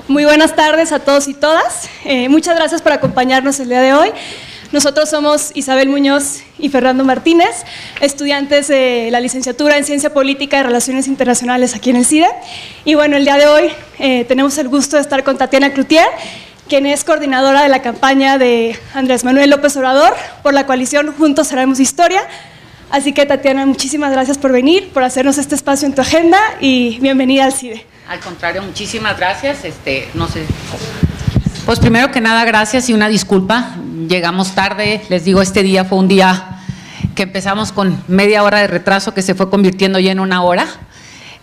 Muy buenas tardes a todos y todas. Muchas gracias por acompañarnos el día de hoy. Nosotros somos Isabel Muñoz y Fernando Martínez, estudiantes de la licenciatura en Ciencia Política y Relaciones Internacionales aquí en el CIDE. Y bueno, el día de hoy tenemos el gusto de estar con Tatiana Cloutier, quien es coordinadora de la campaña de Andrés Manuel López Obrador por la coalición Juntos Haremos Historia. Así que, Tatiana, muchísimas gracias por venir, por hacernos este espacio en tu agenda y bienvenida al CIDE. Al contrario, muchísimas gracias. No sé. Pues primero que nada, gracias y una disculpa. Llegamos tarde, les digo, este día fue un día que empezamos con media hora de retraso que se fue convirtiendo ya en una hora.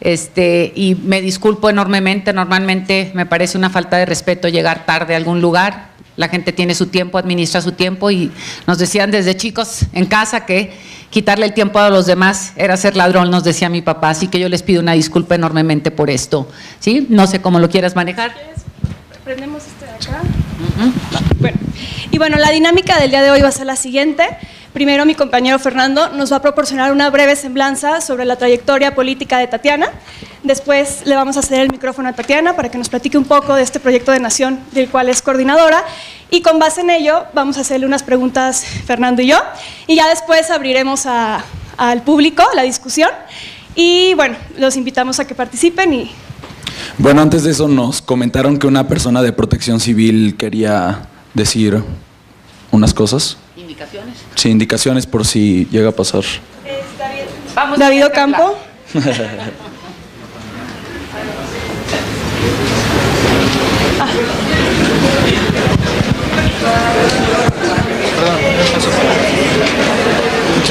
Y me disculpo enormemente. Normalmente me parece una falta de respeto llegar tarde a algún lugar. La gente tiene su tiempo, administra su tiempo y nos decían desde chicos en casa que quitarle el tiempo a los demás era ser ladrón, nos decía mi papá, así que yo les pido una disculpa enormemente por esto, ¿sí? No sé cómo lo quieras manejar. Prendemos este de acá. Bueno, la dinámica del día de hoy va a ser la siguiente. Primero, mi compañero Fernando nos va a proporcionar una breve semblanza sobre la trayectoria política de Tatiana. Después le vamos a ceder el micrófono a Tatiana para que nos platique un poco de este proyecto de nación del cual es coordinadora. Y con base en ello vamos a hacerle unas preguntas Fernando y yo. Y ya después abriremos al público la discusión. Y bueno, los invitamos a que participen y… Bueno, antes de eso nos comentaron que una persona de Protección Civil quería decir unas cosas. ¿Indicaciones? Sí, indicaciones por si llega a pasar. David Ocampo. Muchas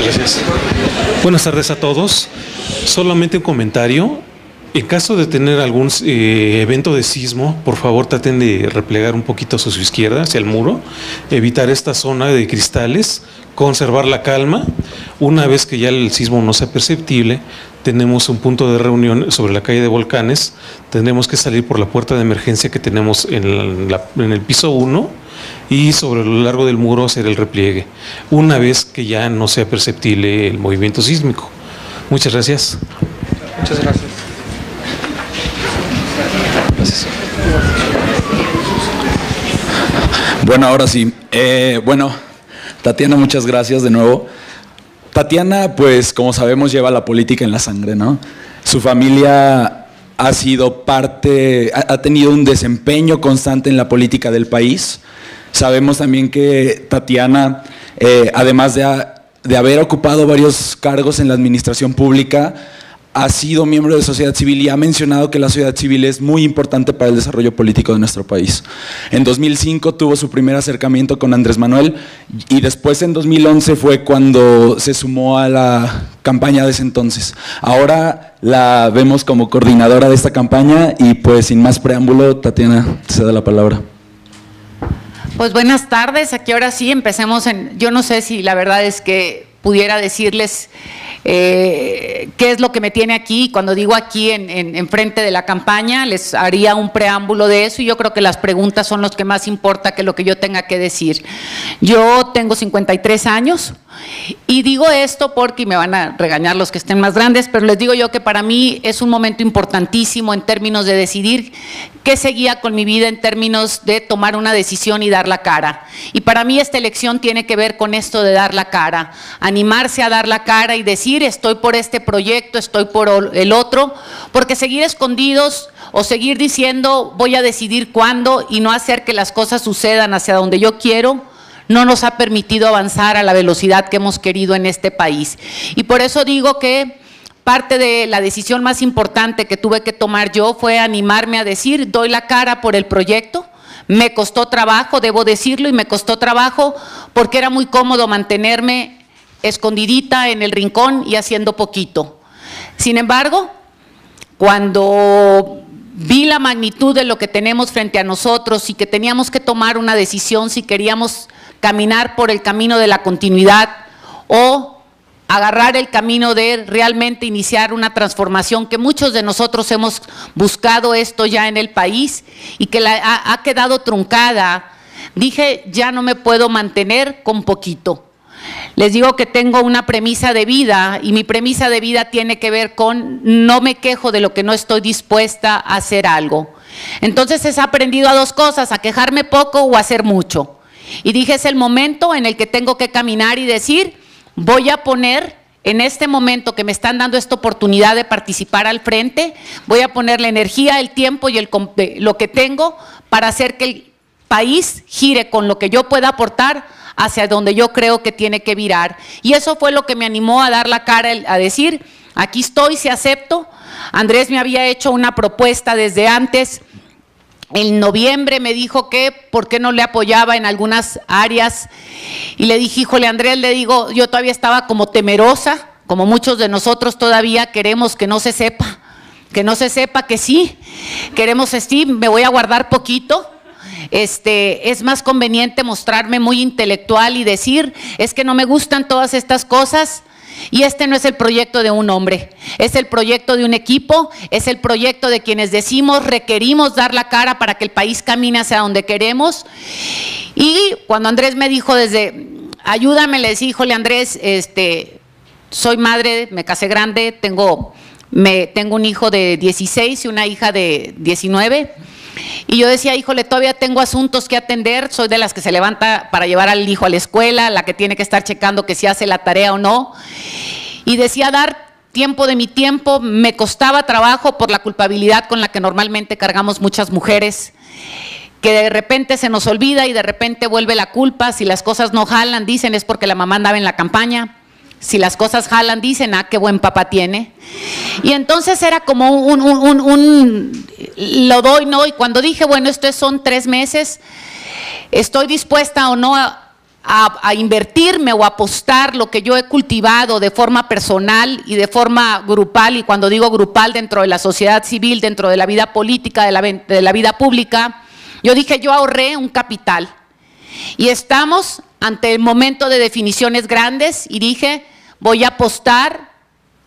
gracias. Buenas tardes a todos. Solamente un comentario. En caso de tener algún evento de sismo, por favor traten de replegar un poquito hacia su izquierda, hacia el muro, evitar esta zona de cristales, conservar la calma. Una vez que ya el sismo no sea perceptible, tenemos un punto de reunión sobre la calle de Volcanes. Tendremos que salir por la puerta de emergencia que tenemos en el piso 1 y sobre lo largo del muro hacer el repliegue, una vez que ya no sea perceptible el movimiento sísmico. Muchas gracias. Muchas gracias. Bueno, ahora sí. Tatiana, muchas gracias de nuevo. Tatiana, pues como sabemos, lleva la política en la sangre, ¿no? Su familia ha sido ha tenido un desempeño constante en la política del país. Sabemos también que Tatiana, además de haber ocupado varios cargos en la administración pública, ha sido miembro de sociedad civil y ha mencionado que la sociedad civil es muy importante para el desarrollo político de nuestro país. En 2005 tuvo su primer acercamiento con Andrés Manuel y después en 2011 fue cuando se sumó a la campaña de ese entonces. Ahora la vemos como coordinadora de esta campaña y pues sin más preámbulo, Tatiana, te cedo la palabra. Pues buenas tardes, aquí ahora sí empecemos yo no sé si la verdad es que pudiera decirles qué es lo que me tiene aquí. Cuando digo aquí en frente de la campaña, les haría un preámbulo de eso y yo creo que las preguntas son los que más importa que lo que yo tenga que decir. Yo tengo 53 años y digo esto porque me van a regañar los que estén más grandes, pero les digo yo que para mí es un momento importantísimo en términos de decidir qué seguía con mi vida, en términos de tomar una decisión y dar la cara. Y para mí esta elección tiene que ver con esto de dar la cara, animarse a dar la cara y decir estoy por este proyecto, estoy por el otro, porque seguir escondidos o seguir diciendo voy a decidir cuándo y no hacer que las cosas sucedan hacia donde yo quiero, no nos ha permitido avanzar a la velocidad que hemos querido en este país. Y por eso digo que parte de la decisión más importante que tuve que tomar yo fue animarme a decir doy la cara por el proyecto. Me costó trabajo, debo decirlo, y me costó trabajo porque era muy cómodo mantenerme escondidita en el rincón y haciendo poquito. Sin embargo, cuando vi la magnitud de lo que tenemos frente a nosotros y que teníamos que tomar una decisión si queríamos caminar por el camino de la continuidad o agarrar el camino de realmente iniciar una transformación que muchos de nosotros hemos buscado esto ya en el país y que ha quedado truncada, dije ya no me puedo mantener con poquito. Les digo que tengo una premisa de vida y mi premisa de vida tiene que ver con no me quejo de lo que no estoy dispuesta a hacer algo. Entonces he aprendido a dos cosas, a quejarme poco o a hacer mucho. Y dije, es el momento en el que tengo que caminar y decir, voy a poner en este momento que me están dando esta oportunidad de participar al frente, voy a poner la energía, el tiempo y lo que tengo para hacer que el país gire con lo que yo pueda aportar hacia donde yo creo que tiene que virar. Y eso fue lo que me animó a dar la cara, a decir, aquí estoy, si acepto. Andrés me había hecho una propuesta desde antes. En noviembre me dijo que por qué no le apoyaba en algunas áreas y le dije, híjole Andrés, le digo, yo todavía estaba como temerosa, como muchos de nosotros todavía queremos que no se sepa que sí, queremos sí, me voy a guardar poquito. Es más conveniente mostrarme muy intelectual y decir, es que no me gustan todas estas cosas. Y este no es el proyecto de un hombre, es el proyecto de un equipo, es el proyecto de quienes decimos requerimos dar la cara para que el país camine hacia donde queremos. Y cuando Andrés me dijo ayúdame, le decía, híjole Andrés, soy madre, me casé grande, tengo un hijo de 16 y una hija de 19. Y yo decía, híjole, todavía tengo asuntos que atender, soy de las que se levanta para llevar al hijo a la escuela, la que tiene que estar checando que si hace la tarea o no. Y decía dar tiempo de mi tiempo, me costaba trabajo por la culpabilidad con la que normalmente cargamos muchas mujeres, que de repente se nos olvida y de repente vuelve la culpa, si las cosas no jalan, dicen es porque la mamá andaba en la campaña. Si las cosas jalan, dicen, qué buen papá tiene. Y entonces era como lo doy, ¿no? Y cuando dije, bueno, son 3 meses, estoy dispuesta o no a invertirme o apostar lo que yo he cultivado de forma personal y de forma grupal, y cuando digo grupal, dentro de la sociedad civil, dentro de la vida política, de la vida pública, yo dije, yo ahorré un capital. Y estamos ante el momento de definiciones grandes y dije, voy a apostar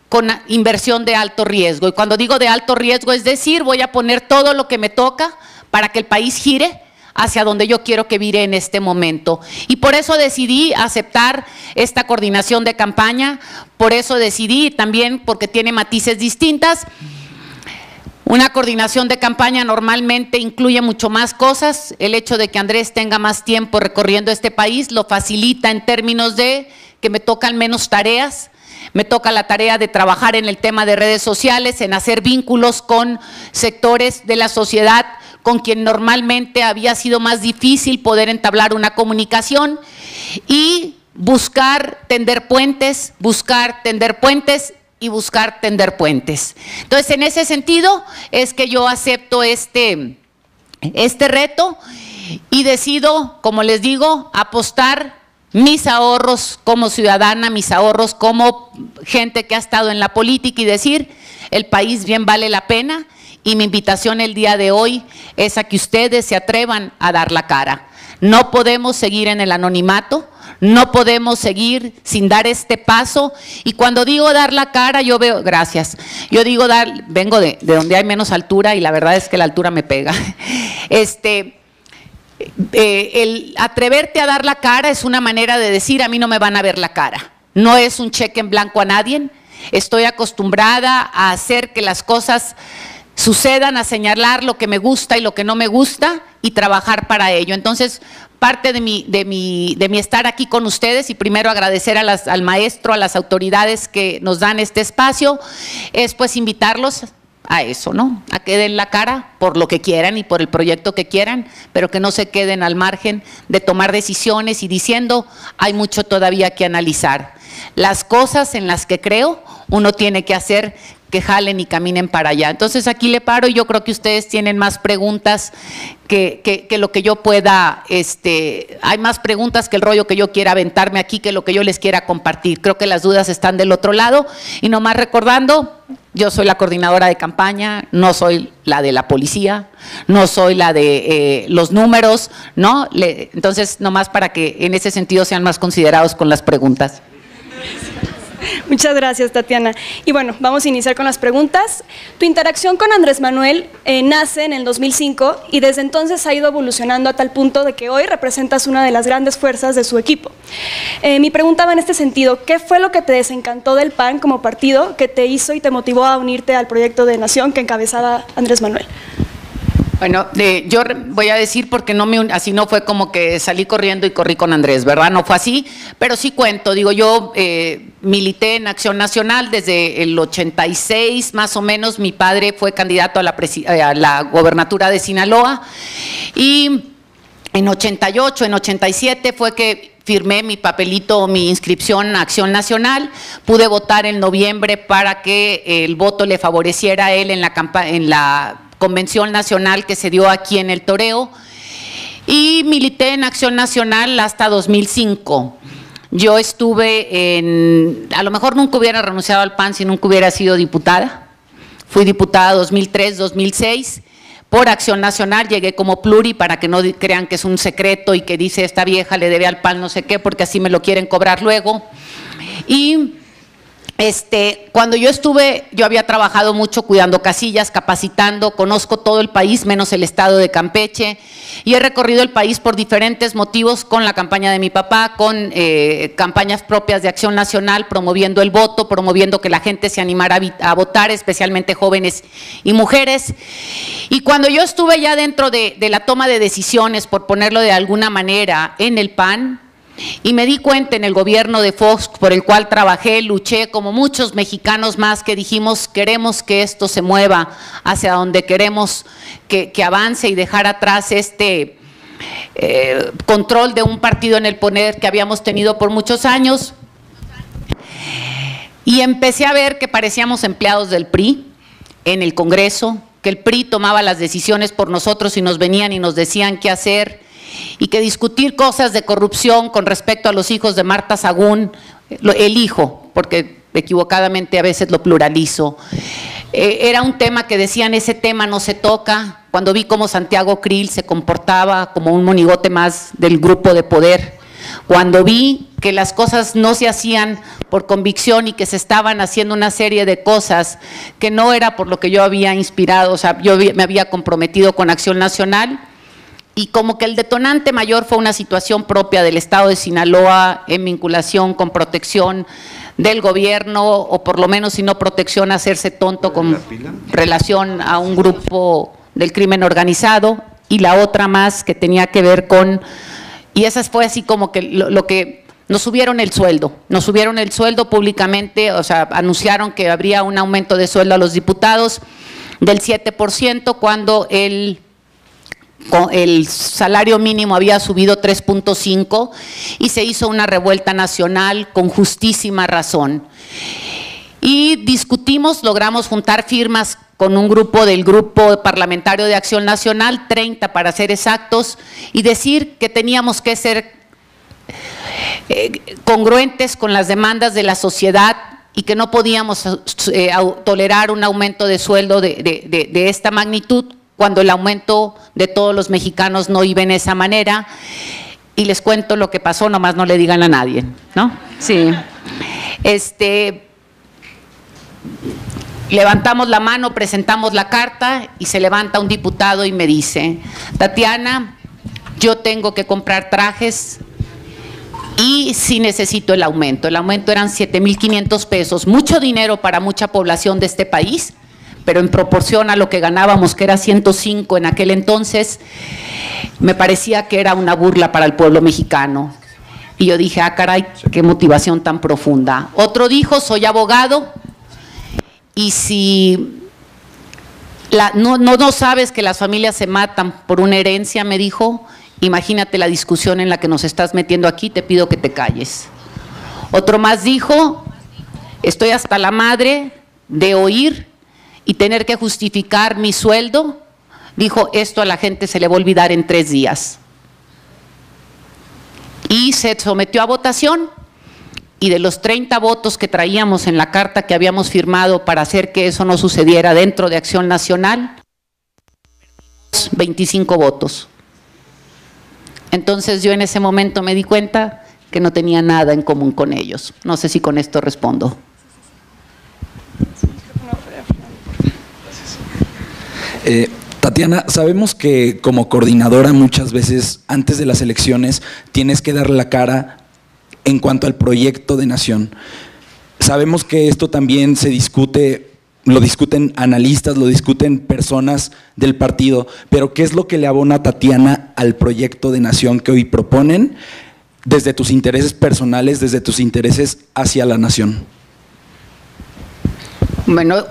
con inversión de alto riesgo. Y cuando digo de alto riesgo, es decir, voy a poner todo lo que me toca para que el país gire hacia donde yo quiero que vire en este momento. Y por eso decidí aceptar esta coordinación de campaña, por eso decidí también, porque tiene matices distintas. Una coordinación de campaña normalmente incluye mucho más cosas. El hecho de que Andrés tenga más tiempo recorriendo este país lo facilita en términos de que me tocan menos tareas. Me toca la tarea de trabajar en el tema de redes sociales, en hacer vínculos con sectores de la sociedad con quien normalmente había sido más difícil poder entablar una comunicación, y buscar tender puentes y buscar tender puentes. Entonces, en ese sentido es que yo acepto este reto y decido, como les digo, apostar mis ahorros como ciudadana, mis ahorros como gente que ha estado en la política y decir, el país bien vale la pena, y mi invitación el día de hoy es a que ustedes se atrevan a dar la cara. No podemos seguir en el anonimato, no podemos seguir sin dar este paso. Y cuando digo dar la cara, yo veo, gracias, yo digo vengo de donde hay menos altura y la verdad es que la altura me pega. El atreverte a dar la cara es una manera de decir, a mí no me van a ver la cara. No es un cheque en blanco a nadie. Estoy acostumbrada a hacer que las cosas sucedan, a señalar lo que me gusta y lo que no me gusta y trabajar para ello. Entonces, parte de mi estar aquí con ustedes, y primero agradecer al maestro, a las autoridades que nos dan este espacio, es pues invitarlos a eso, ¿no? A que den la cara por lo que quieran y por el proyecto que quieran, pero que no se queden al margen de tomar decisiones y diciendo, hay mucho todavía que analizar. Las cosas en las que creo, uno tiene que hacer que jalen y caminen para allá. Entonces aquí le paro, y yo creo que ustedes tienen más preguntas que lo que yo pueda, hay más preguntas que el rollo que yo quiera aventarme aquí, que lo que yo les quiera compartir. Creo que las dudas están del otro lado, y nomás recordando, yo soy la coordinadora de campaña, no soy la de la policía, no soy la de los números, ¿no? Entonces, nomás para que en ese sentido sean más considerados con las preguntas. Muchas gracias, Tatiana. Y bueno, vamos a iniciar con las preguntas. Tu interacción con Andrés Manuel nace en el 2005 y desde entonces ha ido evolucionando a tal punto de que hoy representas una de las grandes fuerzas de su equipo. Mi pregunta va en este sentido: ¿qué fue lo que te desencantó del PAN como partido que te hizo y te motivó a unirte al proyecto de nación que encabezaba Andrés Manuel? Bueno, yo voy a decir porque así no fue como que salí corriendo y corrí con Andrés, ¿verdad? No fue así, pero sí cuento. Digo, yo milité en Acción Nacional desde el 86, más o menos. Mi padre fue candidato a la gobernatura de Sinaloa y en 88, en 87 fue que firmé mi papelito, mi inscripción a Acción Nacional. Pude votar en noviembre para que el voto le favoreciera a él en la Convención Nacional que se dio aquí en El Toreo, y milité en Acción Nacional hasta 2005. Yo estuve a lo mejor nunca hubiera renunciado al PAN si nunca hubiera sido diputada. Fui diputada 2003, 2006. Por Acción Nacional llegué como pluri, para que no crean que es un secreto y que dice esta vieja le debe al PAN no sé qué, porque así me lo quieren cobrar luego. Y cuando yo había trabajado mucho cuidando casillas, capacitando, conozco todo el país menos el estado de Campeche, y he recorrido el país por diferentes motivos, con la campaña de mi papá, con campañas propias de Acción Nacional, promoviendo el voto, promoviendo que la gente se animara a votar, especialmente jóvenes y mujeres. Y cuando yo estuve ya dentro de la toma de decisiones, por ponerlo de alguna manera, en el PAN, y me di cuenta en el gobierno de Fox, por el cual trabajé, luché, como muchos mexicanos más, que dijimos, queremos que esto se mueva hacia donde queremos que avance, y dejar atrás control de un partido en el poder que habíamos tenido por muchos años. Y empecé a ver que parecíamos empleados del PRI en el Congreso, que el PRI tomaba las decisiones por nosotros y nos venían y nos decían qué hacer, y que discutir cosas de corrupción con respecto a los hijos de Marta Sagún, el hijo, porque equivocadamente a veces lo pluralizo, era un tema que decían, ese tema no se toca. Cuando vi cómo Santiago Krill se comportaba como un monigote más del grupo de poder, cuando vi que las cosas no se hacían por convicción y que se estaban haciendo una serie de cosas que no era por lo que yo había inspirado, o sea, yo me había comprometido con Acción Nacional, y como que el detonante mayor fue una situación propia del estado de Sinaloa en vinculación con protección del gobierno, o por lo menos si no protección, hacerse tonto con relación a un grupo del crimen organizado, y la otra más que tenía que ver con, y esa fue así como que lo que nos subieron el sueldo públicamente, o sea, anunciaron que habría un aumento de sueldo a los diputados del 7%, cuando el salario mínimo había subido 3.5, y se hizo una revuelta nacional con justísima razón. Y discutimos, logramos juntar firmas con un grupo del grupo parlamentario de Acción Nacional, 30 para ser exactos, y decir que teníamos que ser congruentes con las demandas de la sociedad, y que no podíamos tolerar un aumento de sueldo de esta magnitud, cuando el aumento de todos los mexicanos no iba en esa manera. Y les cuento lo que pasó, nomás no le digan a nadie, ¿no? Sí. Levantamos la mano, presentamos la carta, y se levanta un diputado y me dice, Tatiana, yo tengo que comprar trajes y sí necesito el aumento. El aumento eran 7,500 pesos, mucho dinero para mucha población de este país, pero en proporción a lo que ganábamos, que era 105 en aquel entonces, me parecía que era una burla para el pueblo mexicano. Y yo dije, ah, caray, qué motivación tan profunda. Otro dijo, soy abogado, y si no sabes que las familias se matan por una herencia, me dijo, imagínate la discusión en la que nos estás metiendo aquí, te pido que te calles. Otro más dijo, estoy hasta la madre de oír y tener que justificar mi sueldo. Dijo, esto a la gente se le va a olvidar en 3 días. Y se sometió a votación, y de los 30 votos que traíamos en la carta que habíamos firmado para hacer que eso no sucediera dentro de Acción Nacional, 25 votos. Entonces yo en ese momento me di cuenta que no tenía nada en común con ellos. No sé si con esto respondo. Tatiana, sabemos que como coordinadora muchas veces antes de las elecciones tienes que dar la cara en cuanto al proyecto de nación. Sabemos que esto también se discute lo discuten analistas, lo discuten personas del partido, pero ¿qué es lo que le abona, Tatiana, al proyecto de nación que hoy proponen desde tus intereses personales, desde tus intereses hacia la nación? Bueno,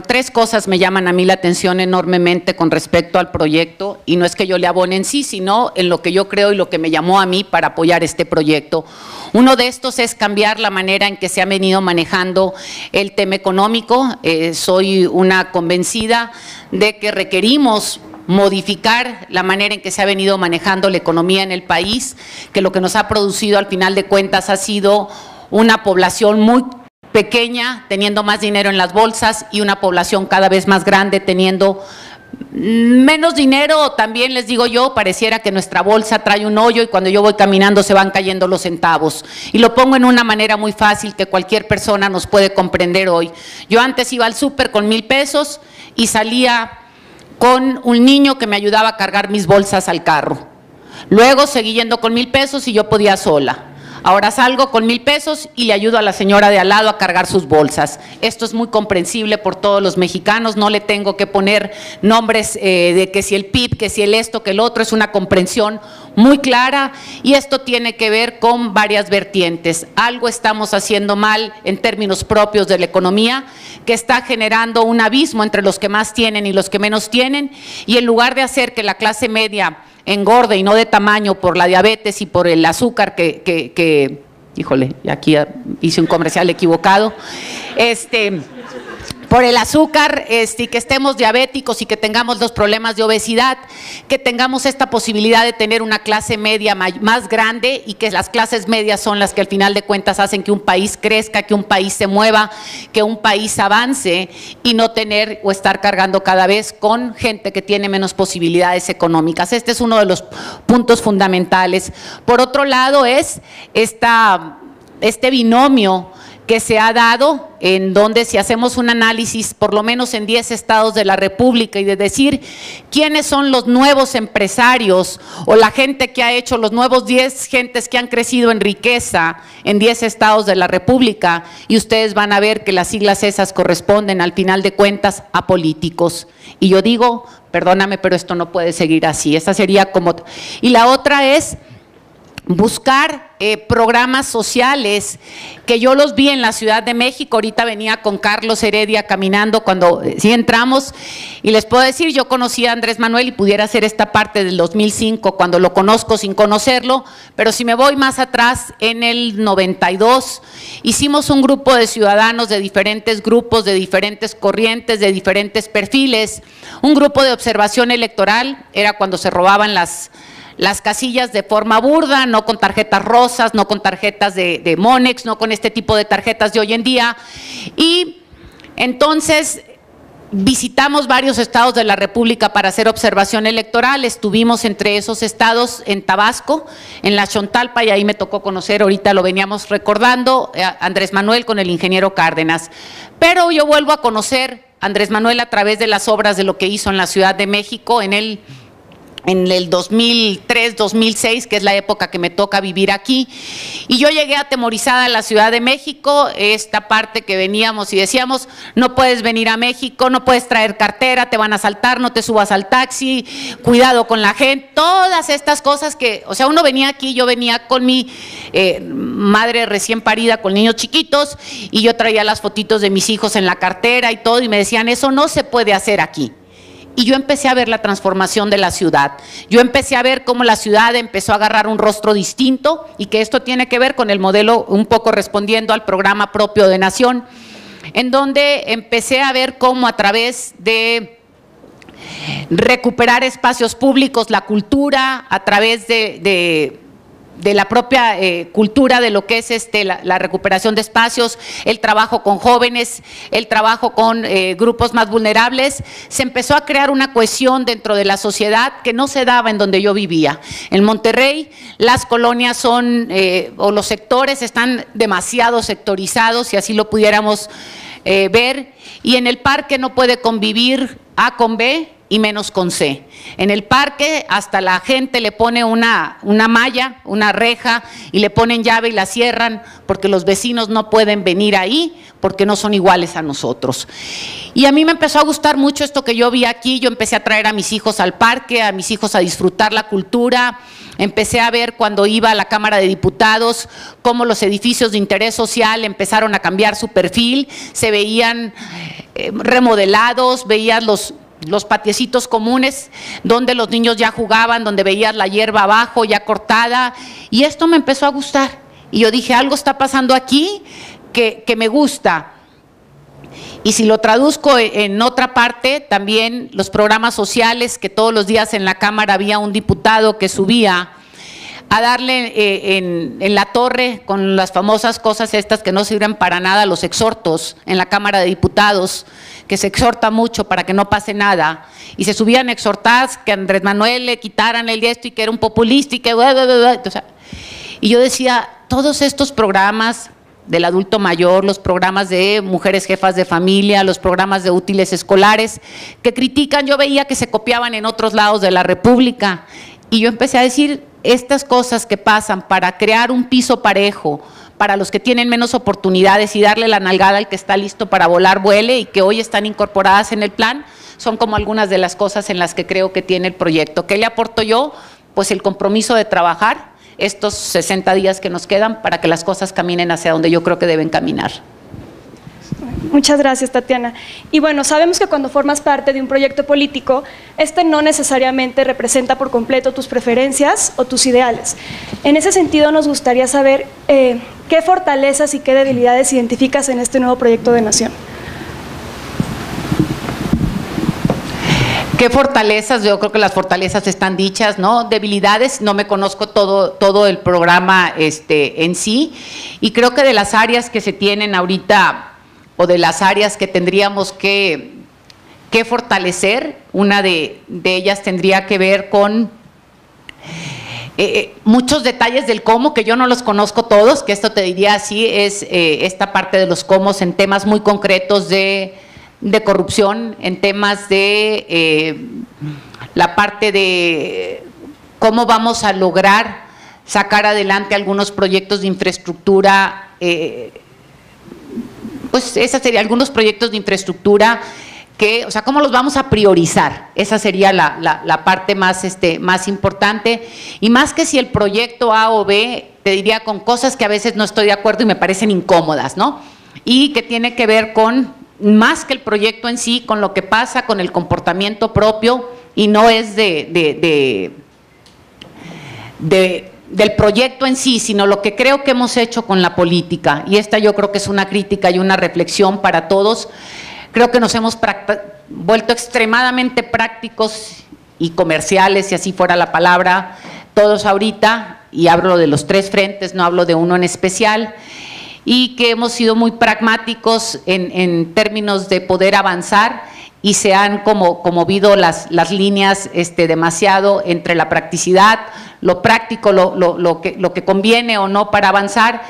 tres cosas me llaman a mí la atención enormemente con respecto al proyecto, y no es que yo le abone en sí, sino en lo que yo creo y lo que me llamó a mí para apoyar este proyecto. Uno de estos es cambiar la manera en que se ha venido manejando el tema económico. Soy una convencida de que requerimos modificar la manera en que se ha venido manejando la economía en el país, que lo que nos ha producido al final de cuentas ha sido una población muy pequeña teniendo más dinero en las bolsas y una población cada vez más grande teniendo menos dinero. También les digo yo, pareciera que nuestra bolsa trae un hoyo y cuando yo voy caminando se van cayendo los centavos. Y lo pongo en una manera muy fácil que cualquier persona nos puede comprender hoy. Yo antes iba al súper con 1,000 pesos y salía con un niño que me ayudaba a cargar mis bolsas al carro. Luego seguí yendo con 1,000 pesos y yo podía sola. Ahora salgo con 1,000 pesos y le ayudo a la señora de al lado a cargar sus bolsas. Esto es muy comprensible por todos los mexicanos, no le tengo que poner nombres de que si el PIB, que si el esto, que el otro, es una comprensión muy clara, y esto tiene que ver con varias vertientes. Algo estamos haciendo mal en términos propios de la economía, que está generando un abismo entre los que más tienen y los que menos tienen, y en lugar de hacer que la clase media engorde y no de tamaño por la diabetes y por el azúcar híjole, aquí hice un comercial equivocado, por el azúcar, que estemos diabéticos y que tengamos los problemas de obesidad, que tengamos esta posibilidad de tener una clase media más grande, y que las clases medias son las que al final de cuentas hacen que un país crezca, que un país se mueva, que un país avance, y no tener o estar cargando cada vez con gente que tiene menos posibilidades económicas. Este es uno de los puntos fundamentales. Por otro lado es este binomio que se ha dado, en donde si hacemos un análisis por lo menos en 10 estados de la República y de decir quiénes son los nuevos empresarios o la gente que ha hecho, los nuevos 10 gentes que han crecido en riqueza en 10 estados de la República, y ustedes van a ver que las siglas esas corresponden al final de cuentas a políticos. Y yo digo, perdóname, pero esto no puede seguir así. Esta sería como… Y la otra es buscar programas sociales, que yo los vi en la Ciudad de México. Ahorita venía con Carlos Heredia caminando cuando sí entramos, y les puedo decir, yo conocí a Andrés Manuel y pudiera hacer esta parte del 2005, cuando lo conozco sin conocerlo, pero si me voy más atrás, en el 92, hicimos un grupo de ciudadanos de diferentes grupos, de diferentes corrientes, de diferentes perfiles, un grupo de observación electoral. Era cuando se robaban las casillas de forma burda, no con tarjetas rosas, no con tarjetas de Monex, no con este tipo de tarjetas de hoy en día. Y entonces visitamos varios estados de la República para hacer observación electoral. Estuvimos entre esos estados en Tabasco, en la Chontalpa, y ahí me tocó conocer, ahorita lo veníamos recordando, a Andrés Manuel con el ingeniero Cárdenas. Pero yo vuelvo a conocer a Andrés Manuel a través de las obras de lo que hizo en la Ciudad de México en el 2003, 2006, que es la época que me toca vivir aquí, y yo llegué atemorizada a la Ciudad de México, esta parte que veníamos y decíamos, no puedes venir a México, no puedes traer cartera, te van a asaltar, no te subas al taxi, cuidado con la gente, todas estas cosas que, o sea, uno venía aquí, yo venía con mi madre recién parida con niños chiquitos, y yo traía las fotitos de mis hijos en la cartera y todo, y me decían, eso no se puede hacer aquí. Y yo empecé a ver la transformación de la ciudad. Yo empecé a ver cómo la ciudad empezó a agarrar un rostro distinto, y que esto tiene que ver con el modelo, un poco respondiendo al programa propio de Nación, en donde empecé a ver cómo a través de recuperar espacios públicos, la cultura, a través de la propia cultura de lo que es la recuperación de espacios, el trabajo con jóvenes, el trabajo con grupos más vulnerables, se empezó a crear una cohesión dentro de la sociedad que no se daba en donde yo vivía. En Monterrey las colonias son, o los sectores están demasiado sectorizados, si así lo pudiéramos ver, y en el parque no puede convivir A con B, y menos con C. En el parque hasta la gente le pone una malla, una reja, y le ponen llave y la cierran porque los vecinos no pueden venir ahí porque no son iguales a nosotros. Y a mí me empezó a gustar mucho esto que yo vi aquí. Yo empecé a traer a mis hijos al parque, a mis hijos a disfrutar la cultura. Empecé a ver cuando iba a la Cámara de Diputados cómo los edificios de interés social empezaron a cambiar su perfil, se veían remodelados, veías los patiecitos comunes donde los niños ya jugaban, donde veías la hierba abajo ya cortada, y esto me empezó a gustar. Y yo dije, algo está pasando aquí que me gusta. Y si lo traduzco en otra parte, también los programas sociales, que todos los días en la Cámara había un diputado que subía a darle en la torre con las famosas cosas estas que no sirven para nada, los exhortos en la Cámara de Diputados, que se exhorta mucho para que no pase nada, y se subían a exhortar que a Andrés Manuel le quitaran el esto y que era un populista y que… Y yo decía, todos estos programas del adulto mayor, los programas de mujeres jefas de familia, los programas de útiles escolares, que critican, yo veía que se copiaban en otros lados de la República, y yo empecé a decir, estas cosas que pasan para crear un piso parejo para los que tienen menos oportunidades y darle la nalgada al que está listo para volar, vuele, y que hoy están incorporadas en el plan, son como algunas de las cosas en las que creo que tiene el proyecto. ¿Qué le aporto yo? Pues el compromiso de trabajar estos 60 días que nos quedan para que las cosas caminen hacia donde yo creo que deben caminar. Muchas gracias, Tatiana. Y bueno, sabemos que cuando formas parte de un proyecto político, este no necesariamente representa por completo tus preferencias o tus ideales. En ese sentido, nos gustaría saber qué fortalezas y qué debilidades identificas en este nuevo proyecto de nación. ¿Qué fortalezas? Yo creo que las fortalezas están dichas, ¿no? Debilidades, no me conozco todo el programa en sí, y creo que de las áreas que se tienen ahorita o de las áreas que tendríamos que fortalecer, una de ellas tendría que ver con muchos detalles del cómo, que yo no los conozco todos, que esto te diría así, es esta parte de los cómo en temas muy concretos de corrupción, en temas de la parte de cómo vamos a lograr sacar adelante algunos proyectos de infraestructura, pues esos serían algunos proyectos de infraestructura que, o sea, cómo los vamos a priorizar. Esa sería la parte más importante, y más que si el proyecto A o B, te diría con cosas que a veces no estoy de acuerdo y me parecen incómodas, ¿no? Y que tiene que ver con, más que el proyecto en sí, con lo que pasa con el comportamiento propio, y no es del proyecto en sí, sino lo que creo que hemos hecho con la política. Y esta yo creo que es una crítica y una reflexión para todos. Creo que nos hemos vuelto extremadamente prácticos y comerciales, si así fuera la palabra, todos ahorita, y hablo de los tres frentes, no hablo de uno en especial, y que hemos sido muy pragmáticos en términos de poder avanzar, y se han como movido las líneas demasiado entre la practicidad, lo práctico, lo que conviene o no para avanzar,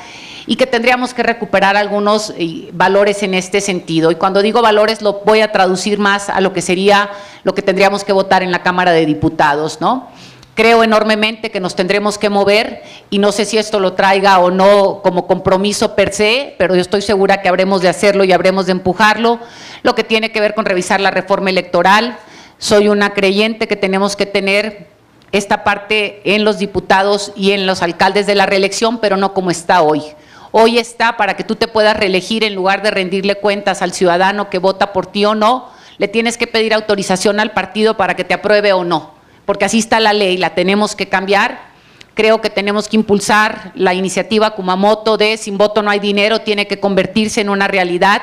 y que tendríamos que recuperar algunos valores en este sentido. Y cuando digo valores, lo voy a traducir más a lo que sería lo que tendríamos que votar en la Cámara de Diputados, ¿no? Creo enormemente que nos tendremos que mover, y no sé si esto lo traiga o no como compromiso per se, pero yo estoy segura que habremos de hacerlo y habremos de empujarlo. Lo que tiene que ver con revisar la reforma electoral. Soy una creyente que tenemos que tener esta parte en los diputados y en los alcaldes de la reelección, pero no como está hoy. Hoy está para que tú te puedas reelegir, en lugar de rendirle cuentas al ciudadano que vota por ti o no, le tienes que pedir autorización al partido para que te apruebe o no, porque así está la ley, la tenemos que cambiar. Creo que tenemos que impulsar la iniciativa Kumamoto de sin voto no hay dinero, tiene que convertirse en una realidad.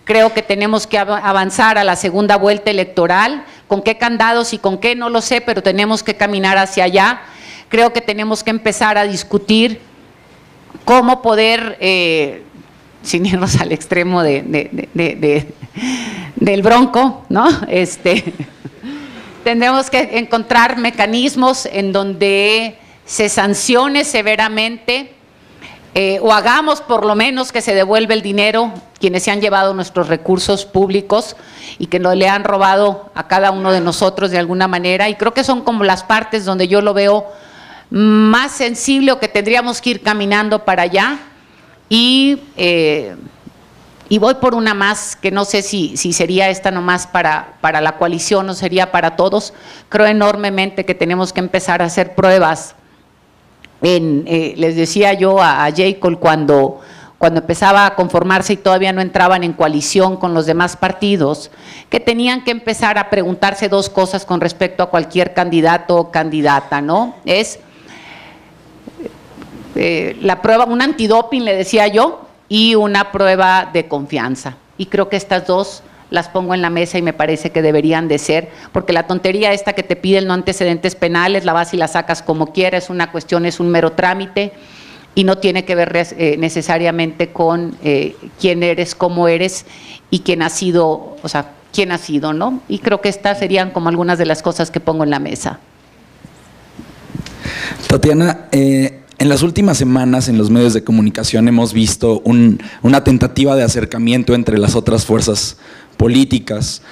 Creo que tenemos que avanzar a la segunda vuelta electoral, con qué candados y con qué no lo sé, pero tenemos que caminar hacia allá. Creo que tenemos que empezar a discutir cómo poder, sin irnos al extremo del bronco, ¿no? Tendremos que encontrar mecanismos en donde se sancione severamente o hagamos por lo menos que se devuelva el dinero quienes se han llevado nuestros recursos públicos y que no le han robado a cada uno de nosotros de alguna manera, y creo que son como las partes donde yo lo veo más sensible o que tendríamos que ir caminando para allá. Y voy por una más, que no sé si sería esta nomás para la coalición o sería para todos. Creo enormemente que tenemos que empezar a hacer pruebas. Les decía yo a Jacob cuando empezaba a conformarse y todavía no entraban en coalición con los demás partidos, que tenían que empezar a preguntarse dos cosas con respecto a cualquier candidato o candidata, ¿no? Es la prueba, un antidoping, le decía yo, y una prueba de confianza. Y creo que estas dos las pongo en la mesa y me parece que deberían de ser, porque la tontería esta que te pide el no antecedentes penales, la vas y la sacas como quieras, es una cuestión, es un mero trámite y no tiene que ver necesariamente con quién eres, cómo eres y quién ha sido, o sea, quién ha sido, ¿no? Y creo que estas serían como algunas de las cosas que pongo en la mesa. Tatiana, en las últimas semanas en los medios de comunicación hemos visto una tentativa de acercamiento entre las otras fuerzas políticas,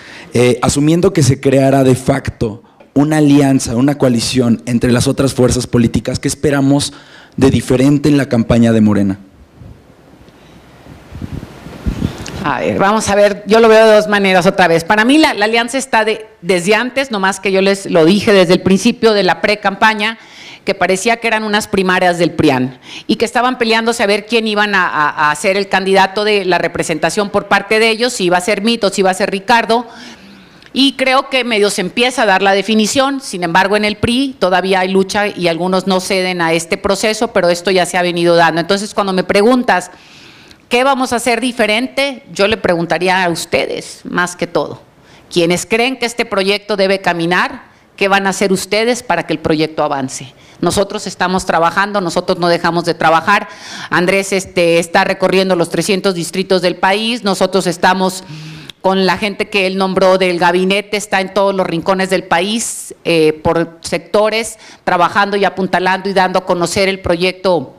asumiendo que se creara de facto una alianza, una coalición entre las otras fuerzas políticas. ¿Qué esperamos de diferente en la campaña de Morena? A ver, vamos a ver, yo lo veo de dos maneras otra vez. Para mí la alianza está desde antes, nomás que yo les lo dije desde el principio de la pre-campaña, que parecía que eran unas primarias del PRIAN y que estaban peleándose a ver quién iban a ser el candidato de la representación por parte de ellos, si iba a ser Mito, si iba a ser Ricardo, y creo que medio se empieza a dar la definición. Sin embargo, en el PRI todavía hay lucha y algunos no ceden a este proceso, pero esto ya se ha venido dando. Entonces, cuando me preguntas ¿qué vamos a hacer diferente? Yo le preguntaría a ustedes, más que todo, quienes creen que este proyecto debe caminar, ¿qué van a hacer ustedes para que el proyecto avance? Nosotros estamos trabajando, nosotros no dejamos de trabajar. Andrés está recorriendo los 300 distritos del país, nosotros estamos con la gente que él nombró del gabinete, está en todos los rincones del país, por sectores, trabajando y apuntalando y dando a conocer el proyecto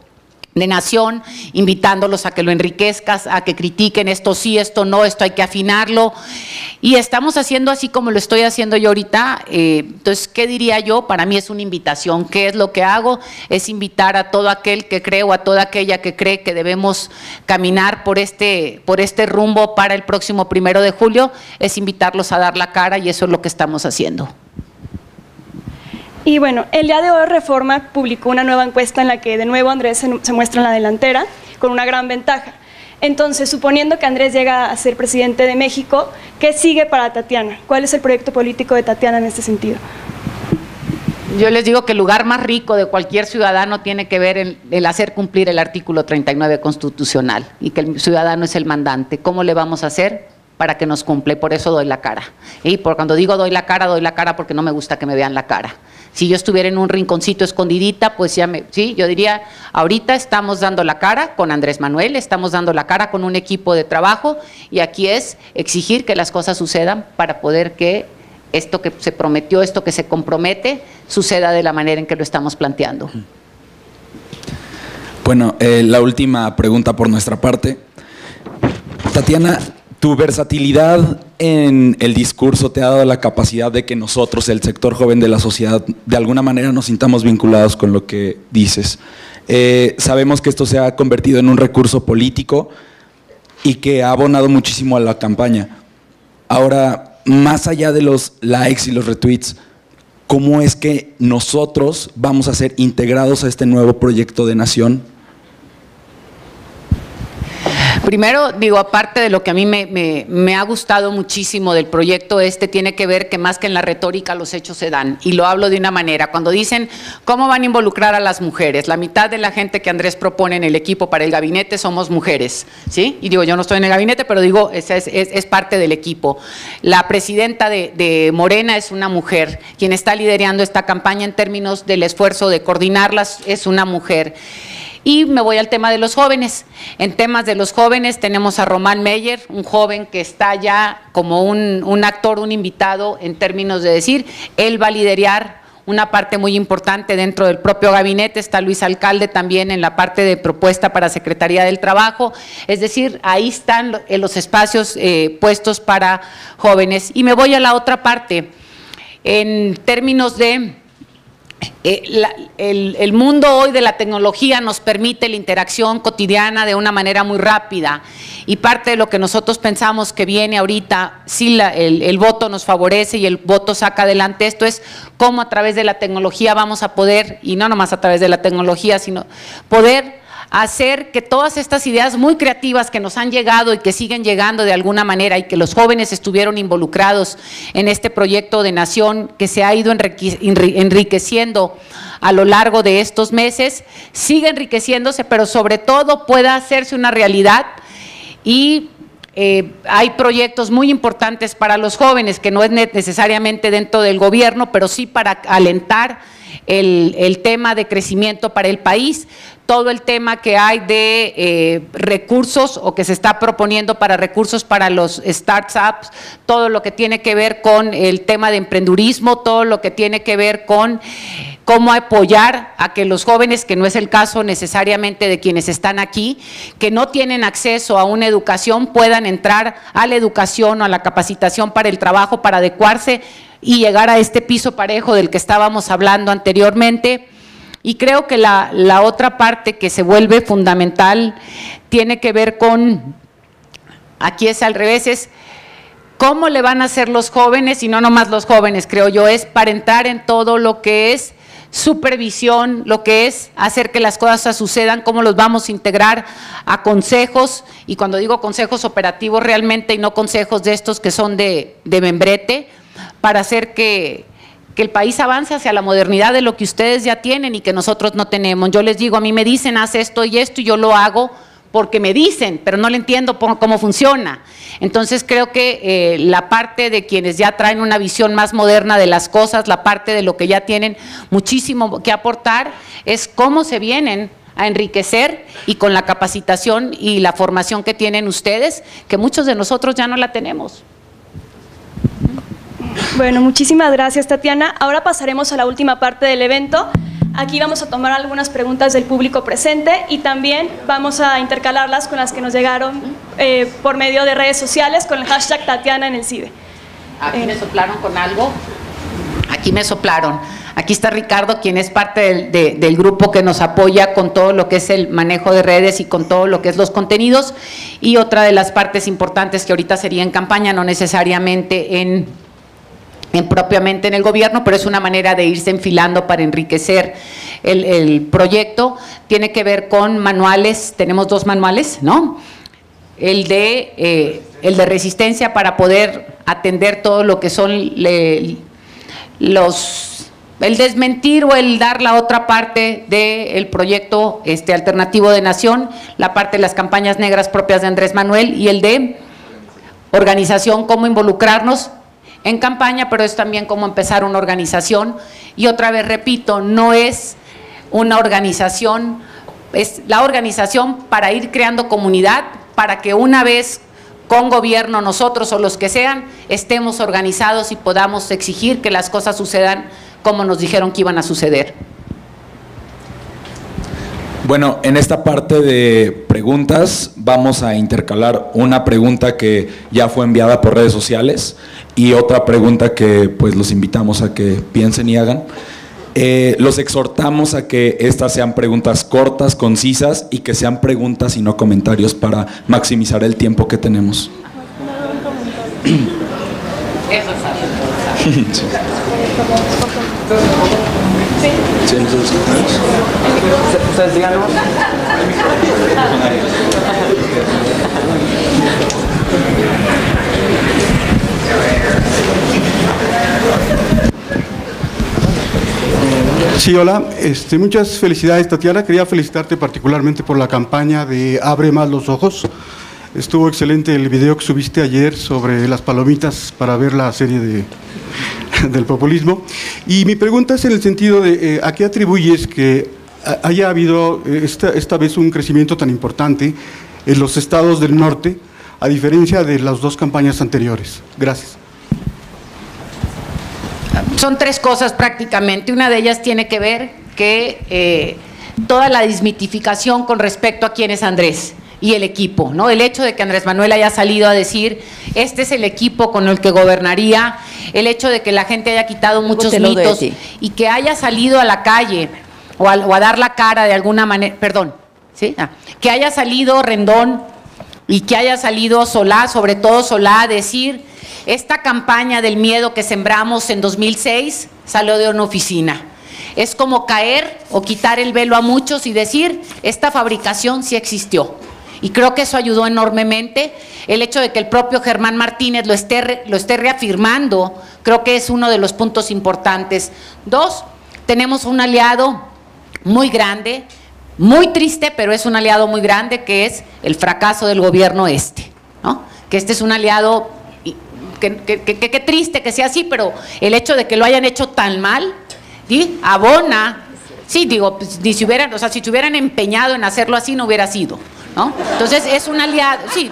de nación, invitándolos a que lo enriquezcas, a que critiquen esto sí, esto no, esto hay que afinarlo, y estamos haciendo así como lo estoy haciendo yo ahorita. Entonces, ¿qué diría yo? Para mí es una invitación. ¿Qué es lo que hago? Es invitar a todo aquel que cree o a toda aquella que cree que debemos caminar por este rumbo para el próximo 1 de julio, es invitarlos a dar la cara, y eso es lo que estamos haciendo. Y bueno, el día de hoy Reforma publicó una nueva encuesta en la que de nuevo Andrés se muestra en la delantera con una gran ventaja. Entonces, suponiendo que Andrés llega a ser presidente de México, ¿qué sigue para Tatiana? ¿Cuál es el proyecto político de Tatiana en este sentido? Yo les digo que el lugar más rico de cualquier ciudadano tiene que ver en el hacer cumplir el artículo 39 constitucional, y que el ciudadano es el mandante. ¿Cómo le vamos a hacer para que nos cumpla? Y por eso doy la cara. Y cuando digo doy la cara porque no me gusta que me vean la cara. Si yo estuviera en un rinconcito escondidita, pues sí, yo diría, ahorita estamos dando la cara con Andrés Manuel, estamos dando la cara con un equipo de trabajo, y aquí es exigir que las cosas sucedan para poder que esto que se prometió, esto que se compromete, suceda de la manera en que lo estamos planteando. Bueno, la última pregunta por nuestra parte. Tatiana, tu versatilidad en el discurso te ha dado la capacidad de que nosotros, el sector joven de la sociedad, de alguna manera nos sintamos vinculados con lo que dices. Sabemos que esto se ha convertido en un recurso político y que ha abonado muchísimo a la campaña. Ahora, más allá de los likes y los retweets, ¿cómo es que nosotros vamos a ser integrados a este nuevo proyecto de nación? Primero, digo, aparte de lo que a mí me ha gustado muchísimo del proyecto tiene que ver que más que en la retórica los hechos se dan, y lo hablo de una manera. Cuando dicen, ¿cómo van a involucrar a las mujeres? La mitad de la gente que Andrés propone en el equipo para el gabinete somos mujeres, ¿sí? Y digo, yo no estoy en el gabinete, pero digo, es parte del equipo. La presidenta de Morena es una mujer, quien está liderando esta campaña en términos del esfuerzo de coordinarlas es una mujer. Y me voy al tema de los jóvenes. En temas de los jóvenes tenemos a Román Meyer, un joven que está ya como un actor, un invitado en términos de decir, él va a liderar una parte muy importante dentro del propio gabinete, está Luis Alcalde también en la parte de propuesta para Secretaría del Trabajo, es decir, ahí están los espacios puestos para jóvenes. Y me voy a la otra parte, en términos de… el mundo hoy de la tecnología nos permite la interacción cotidiana de una manera muy rápida, y parte de lo que nosotros pensamos que viene ahorita, sí, el voto nos favorece y el voto saca adelante esto, es cómo a través de la tecnología vamos a poder, y no nomás a través de la tecnología, sino poder hacer que todas estas ideas muy creativas que nos han llegado y que siguen llegando de alguna manera, y que los jóvenes estuvieron involucrados en este proyecto de nación que se ha ido enriqueciendo a lo largo de estos meses, sigue enriqueciéndose, pero sobre todo pueda hacerse una realidad. Y hay proyectos muy importantes para los jóvenes, que no es necesariamente dentro del gobierno, pero sí para alentar el tema de crecimiento para el país, todo el tema que hay de recursos, o que se está proponiendo para recursos para los startups, todo lo que tiene que ver con el tema de emprendurismo, todo lo que tiene que ver con cómo apoyar a que los jóvenes, que no es el caso necesariamente de quienes están aquí, que no tienen acceso a una educación, puedan entrar a la educación o a la capacitación para el trabajo, para adecuarse y llegar a este piso parejo del que estábamos hablando anteriormente. Y creo que la otra parte que se vuelve fundamental tiene que ver con, aquí es al revés, es cómo le van a hacer los jóvenes, y no nomás los jóvenes, creo yo, es para entrar en todo lo que es supervisión, lo que es hacer que las cosas sucedan, cómo los vamos a integrar a consejos, y cuando digo consejos operativos realmente, y no consejos de estos que son de membrete, para hacer que el país avance hacia la modernidad de lo que ustedes ya tienen y que nosotros no tenemos. Yo les digo, a mí me dicen, haz esto y yo lo hago porque me dicen, pero no le entiendo cómo funciona. Entonces creo que la parte de quienes ya traen una visión más moderna de las cosas, la parte de lo que ya tienen muchísimo que aportar, es cómo se vienen a enriquecer, y con la capacitación y la formación que tienen ustedes, que muchos de nosotros ya no la tenemos. Bueno, muchísimas gracias, Tatiana. Ahora pasaremos a la última parte del evento. Aquí vamos a tomar algunas preguntas del público presente, y también vamos a intercalarlas con las que nos llegaron por medio de redes sociales con el hashtag Tatiana en el CIDE. Aquí me soplaron con algo. Aquí me soplaron. Aquí está Ricardo, quien es parte del grupo que nos apoya con todo lo que es el manejo de redes y con todo lo que es los contenidos. Y otra de las partes importantes que ahorita sería en campaña, no necesariamente propiamente en el gobierno, pero es una manera de irse enfilando para enriquecer el proyecto, tiene que ver con manuales. Tenemos 2 manuales, ¿no? El de resistencia, para poder atender todo lo que son el desmentir o el dar la otra parte del proyecto alternativo de nación, la parte de las campañas negras propias de Andrés Manuel, y el de organización, cómo involucrarnos en campaña, pero es también cómo empezar una organización. Y otra vez repito, no es una organización, es la organización para ir creando comunidad, para que una vez con gobierno, nosotros o los que sean, estemos organizados y podamos exigir que las cosas sucedan como nos dijeron que iban a suceder. Bueno, en esta parte de preguntas vamos a intercalar una pregunta que ya fue enviada por redes sociales y otra pregunta que pues los invitamos a que piensen y hagan. Los exhortamos a que estas sean preguntas cortas, concisas, y que sean preguntas y no comentarios para maximizar el tiempo que tenemos. Eso es Sí, ustedes díganos. Sí, hola. Muchas felicidades, Tatiana. Quería felicitarte particularmente por la campaña de Abre Más los Ojos. Estuvo excelente el video que subiste ayer sobre las palomitas para ver la serie del populismo. Y mi pregunta es en el sentido de ¿a qué atribuyes que haya habido esta vez un crecimiento tan importante en los estados del norte, a diferencia de las 2 campañas anteriores? Gracias. Son tres cosas prácticamente. Una de ellas tiene que ver que toda la desmitificación con respecto a quién es Andrés y el equipo, ¿no? El hecho de que Andrés Manuel haya salido a decir, este es el equipo con el que gobernaría, el hecho de que la gente haya quitado muchos mitos y que haya salido a la calle o a dar la cara de alguna manera, perdón, ¿sí? Que haya salido Rendón y que haya salido Solá, sobre todo Solá, a decir, esta campaña del miedo que sembramos en 2006 salió de una oficina. Es como caer o quitar el velo a muchos y decir, esta fabricación sí existió. Y creo que eso ayudó enormemente. El hecho de que el propio Germán Martínez lo esté reafirmando, creo que es uno de los puntos importantes. Dos, tenemos un aliado muy grande, muy triste, pero es un aliado muy grande, que es el fracaso del gobierno ¿no? Que este es un aliado, que triste que sea así, pero el hecho de que lo hayan hecho tan mal, ¿sí? Abona, sí, digo, pues, ni si hubieran, o sea, si se hubieran empeñado en hacerlo así, no hubiera sido, ¿no? Entonces es un aliado, sí,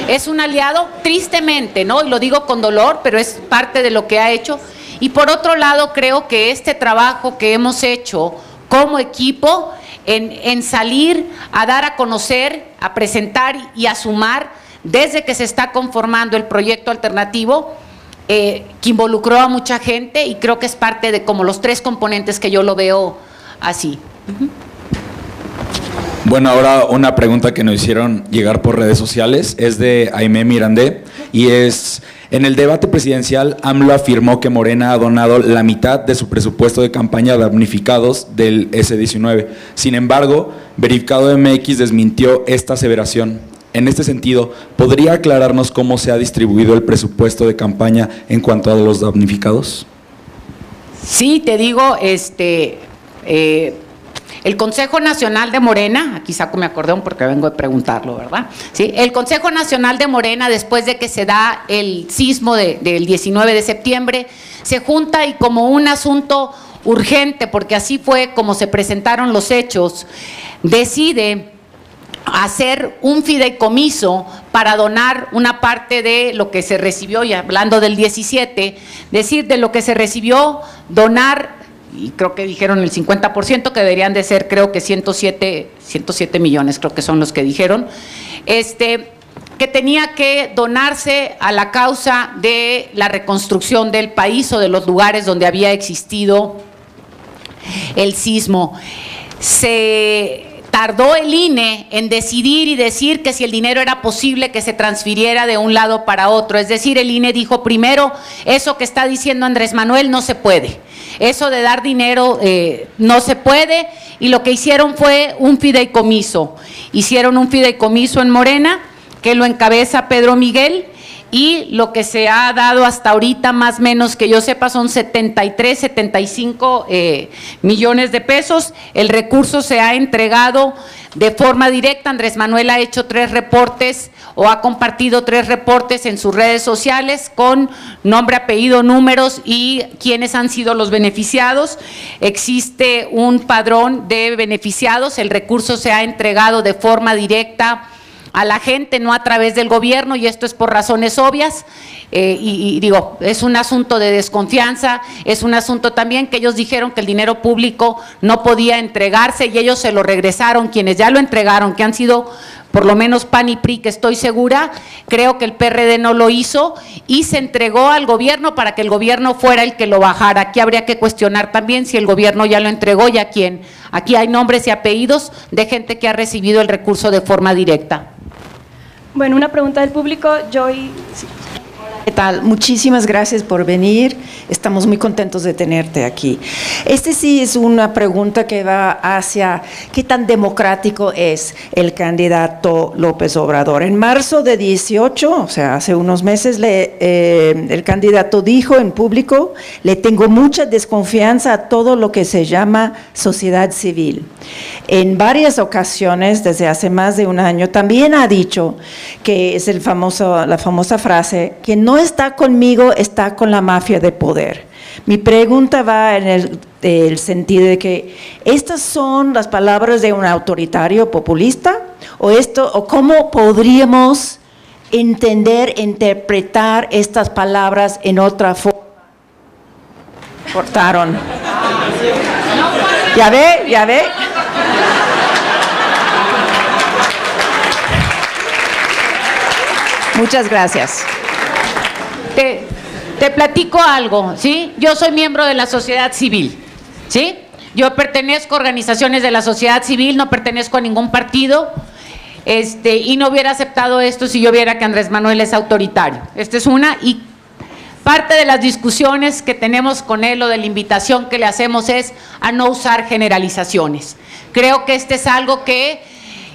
es un aliado tristemente, ¿no? Y lo digo con dolor, pero es parte de lo que ha hecho. Y por otro lado, creo que este trabajo que hemos hecho como equipo en salir a dar a conocer, a presentar y a sumar desde que se está conformando el proyecto alternativo, que involucró a mucha gente, y creo que es parte de como los tres componentes que yo lo veo así. Bueno, ahora una pregunta que nos hicieron llegar por redes sociales es de Aimé Mirandé, y es: en el debate presidencial, AMLO afirmó que Morena ha donado la mitad de su presupuesto de campaña a damnificados del S-19. Sin embargo, Verificado MX desmintió esta aseveración. En este sentido, ¿podría aclararnos cómo se ha distribuido el presupuesto de campaña en cuanto a los damnificados? Sí, te digo, el Consejo Nacional de Morena, aquí saco mi acordeón porque vengo de preguntarlo, ¿verdad? Sí, el Consejo Nacional de Morena, después de que se da el sismo del 19 de septiembre, se junta y como un asunto urgente, porque así fue como se presentaron los hechos, decide hacer un fideicomiso para donar una parte de lo que se recibió, y hablando del 17, decir de lo que se recibió, donar, y creo que dijeron el 50%, que deberían de ser, creo que 107 millones, creo que son los que dijeron, que tenía que donarse a la causa de la reconstrucción del país o de los lugares donde había existido el sismo. Se tardó el INE en decidir y decir que si el dinero era posible que se transfiriera de un lado para otro. Es decir, el INE dijo primero, eso que está diciendo Andrés Manuel no se puede. Eso de dar dinero no se puede, y lo que hicieron fue un fideicomiso. Hicieron un fideicomiso en Morena, que lo encabeza Pedro Miguel, y lo que se ha dado hasta ahorita, más o menos que yo sepa, son 73, 75 millones de pesos. El recurso se ha entregado de forma directa. Andrés Manuel ha hecho 3 reportes o ha compartido 3 reportes en sus redes sociales con nombre, apellido, números y quiénes han sido los beneficiados. Existe un padrón de beneficiados. El recurso se ha entregado de forma directa a la gente, no a través del gobierno, y esto es por razones obvias, y digo, es un asunto de desconfianza, es un asunto también que ellos dijeron que el dinero público no podía entregarse y ellos se lo regresaron. Quienes ya lo entregaron, que han sido por lo menos PAN y PRI, que estoy segura, creo que el PRD no lo hizo, y se entregó al gobierno para que el gobierno fuera el que lo bajara. Aquí habría que cuestionar también si el gobierno ya lo entregó y a quién. Aquí hay nombres y apellidos de gente que ha recibido el recurso de forma directa. Bueno, una pregunta del público, Joy. Sí. ¿Qué tal? Muchísimas gracias por venir. Estamos muy contentos de tenerte aquí. Sí es una pregunta que va hacia qué tan democrático es el candidato López Obrador. En marzo de 18, o sea, hace unos meses, el candidato dijo en público: le tengo mucha desconfianza a todo lo que se llama sociedad civil. En varias ocasiones, desde hace más de un año, también ha dicho que es la famosa frase, que no está conmigo, está con la mafia de poder. Mi pregunta va en el sentido de que ¿estas son las palabras de un autoritario populista? ¿O cómo podríamos entender, interpretar estas palabras en otra forma? Cortaron. ¿Ya ve? ¿Ya ve? Muchas gracias. Te platico algo, ¿sí? Yo soy miembro de la sociedad civil, ¿sí? Yo pertenezco a organizaciones de la sociedad civil, no pertenezco a ningún partido, y no hubiera aceptado esto si yo viera que Andrés Manuel es autoritario. Esta es una, y parte de las discusiones que tenemos con él o de la invitación que le hacemos es a no usar generalizaciones. Creo que este es algo que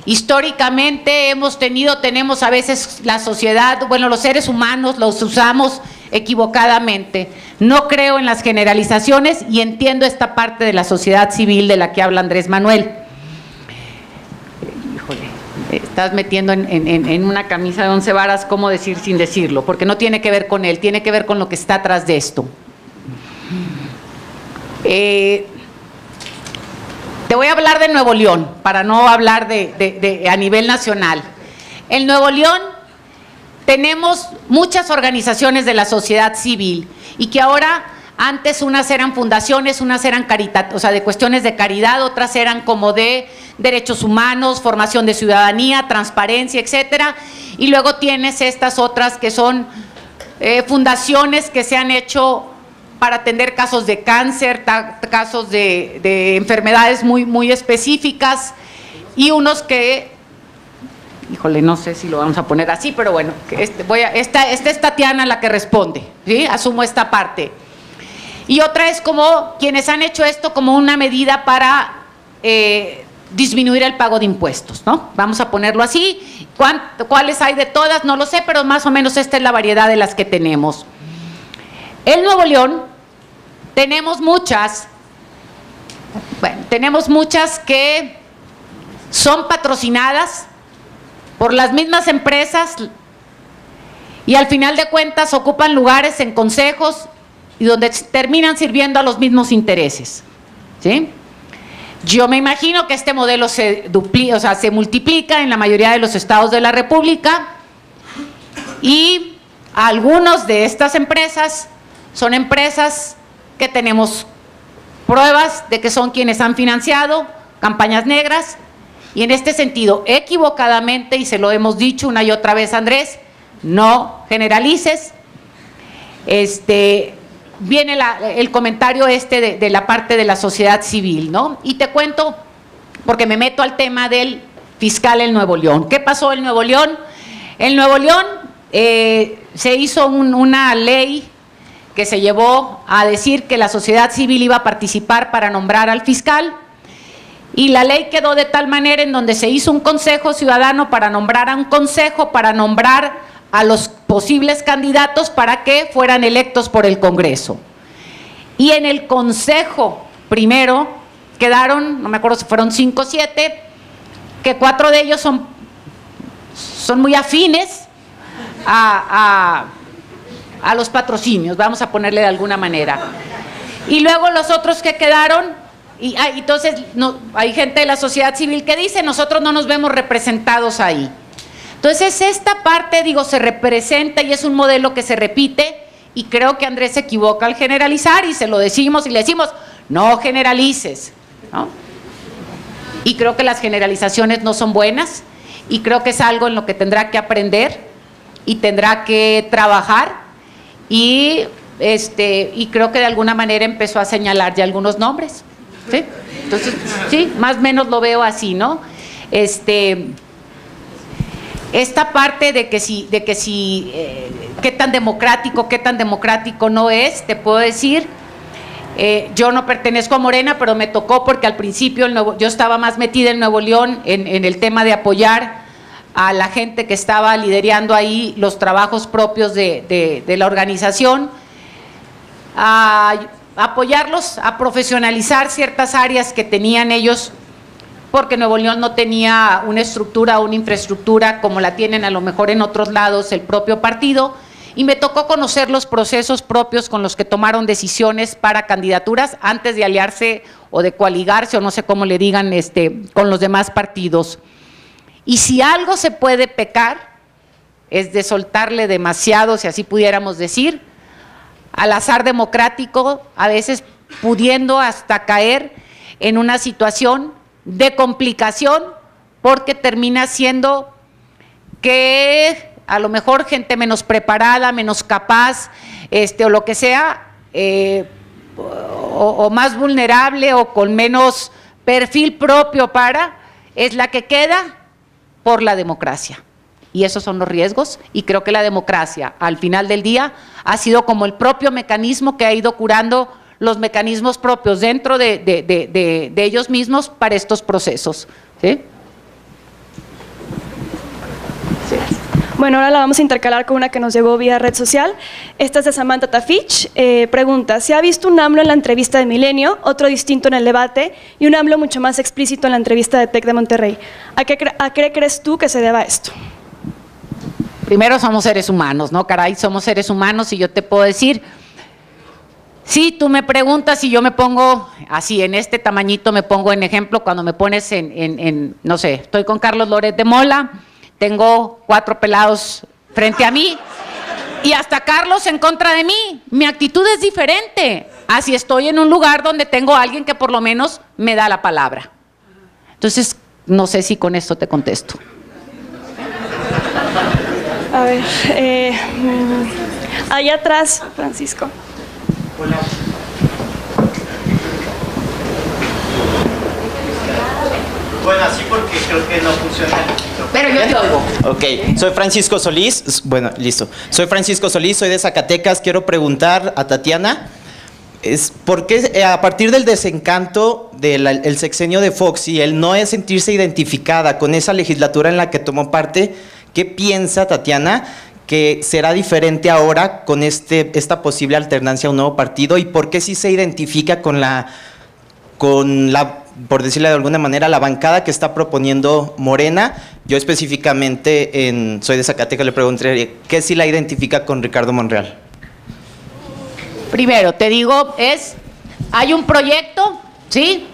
históricamente tenemos a veces la sociedad, bueno, los seres humanos los usamos equivocadamente. No creo en las generalizaciones y entiendo esta parte de la sociedad civil de la que habla Andrés Manuel. Híjole, estás metiendo en una camisa de 11 varas, ¿cómo decir sin decirlo? Porque no tiene que ver con él, tiene que ver con lo que está atrás de esto. Te voy a hablar de Nuevo León, para no hablar a nivel nacional. En Nuevo León tenemos muchas organizaciones de la sociedad civil y que ahora, antes unas eran fundaciones, unas eran de cuestiones de caridad, otras eran como de derechos humanos, formación de ciudadanía, transparencia, etcétera. Y luego tienes estas otras que son fundaciones que se han hecho para atender casos de cáncer, casos de enfermedades muy específicas, y unos que, híjole, no sé si lo vamos a poner así, pero bueno, esta es Tatiana la que responde, ¿sí? Asumo esta parte. Y otra es como quienes han hecho esto como una medida para disminuir el pago de impuestos, ¿no? Vamos a ponerlo así. ¿Cuáles hay de todas? No lo sé, pero más o menos esta es la variedad de las que tenemos. En Nuevo León tenemos muchas que son patrocinadas por las mismas empresas y al final de cuentas ocupan lugares en consejos y donde terminan sirviendo a los mismos intereses, ¿sí? Yo me imagino que este modelo se multiplica en la mayoría de los estados de la República, y algunos de estas empresas son empresas que tenemos pruebas de que son quienes han financiado campañas negras, y en este sentido, equivocadamente, y se lo hemos dicho una y otra vez, Andrés, no generalices. Viene el comentario de la parte de la sociedad civil, ¿no? Y te cuento, porque me meto al tema del fiscal en Nuevo León. ¿Qué pasó en Nuevo León? En Nuevo León se hizo una ley que se llevó a decir que la sociedad civil iba a participar para nombrar al fiscal, y la ley quedó de tal manera en donde se hizo un consejo ciudadano para nombrar a un consejo, para nombrar a los posibles candidatos para que fueran electos por el Congreso. Y en el consejo primero quedaron, no me acuerdo si fueron 5 o 7, que 4 de ellos son muy afines a los patrocinios, vamos a ponerle de alguna manera. Y luego los otros que quedaron, entonces hay gente de la sociedad civil que dice, nosotros no nos vemos representados ahí. Entonces esta parte, se representa y es un modelo que se repite, y creo que Andrés se equivoca al generalizar, y se lo decimos y le decimos, no generalices, ¿no? Y creo que las generalizaciones no son buenas, y creo que es algo en lo que tendrá que aprender y tendrá que trabajar, y creo que de alguna manera empezó a señalar ya algunos nombres, ¿sí? Entonces, sí, más o menos lo veo así, ¿no? Esta parte de que si qué tan democrático no es, te puedo decir, yo no pertenezco a Morena, pero me tocó porque al principio yo estaba más metida en Nuevo León en el tema de apoyar a la gente que estaba liderando ahí los trabajos propios de la organización, a apoyarlos, a profesionalizar ciertas áreas que tenían ellos, porque Nuevo León no tenía una estructura, una infraestructura como la tienen a lo mejor en otros lados el propio partido, y me tocó conocer los procesos propios con los que tomaron decisiones para candidaturas antes de aliarse o de coaligarse, o no sé cómo le digan, con los demás partidos. Y si algo se puede pecar es de soltarle demasiado, si así pudiéramos decir, al azar democrático, a veces pudiendo hasta caer en una situación de complicación, porque termina siendo que a lo mejor gente menos preparada, menos capaz, o lo que sea, o más vulnerable o con menos perfil propio es la que queda por la democracia. Y esos son los riesgos, y creo que la democracia, al final del día, ha sido como el propio mecanismo que ha ido curando los mecanismos propios dentro de ellos mismos para estos procesos. ¿Sí? Bueno, ahora la vamos a intercalar con una que nos llegó vía red social. Esta es de Samantha Tafich. Pregunta, ¿se ha visto un AMLO en la entrevista de Milenio, otro distinto en el debate y un AMLO mucho más explícito en la entrevista de TEC de Monterrey? ¿A qué crees tú que se deba esto? Primero, somos seres humanos, ¿no, caray? Somos seres humanos y yo te puedo decir, si tú me preguntas y yo me pongo así, en este tamañito me pongo en ejemplo, cuando me pones no sé, estoy con Carlos Loret de Mola, tengo 4 pelados frente a mí y hasta Carlos en contra de mí. Mi actitud es diferente. Así estoy en un lugar donde tengo a alguien que por lo menos me da la palabra. Entonces, no sé si con esto te contesto. A ver, allá atrás, Francisco. Hola. Bueno, así porque creo que no funciona el micrófono. Pero yo te oigo. Ok, soy Francisco Solís. Bueno, listo. Soy Francisco Solís, soy de Zacatecas. Quiero preguntar a Tatiana, ¿por qué a partir del desencanto del sexenio de Fox y el no es sentirse identificada con esa legislatura en la que tomó parte, qué piensa Tatiana que será diferente ahora con esta posible alternancia a un nuevo partido, y por qué sí se identifica con la, por decirlo de alguna manera, la bancada que está proponiendo Morena? Yo específicamente soy de Zacatecas, le preguntaría, ¿qué sí la identifica con Ricardo Monreal? Primero, te digo, hay un proyecto, ¿sí?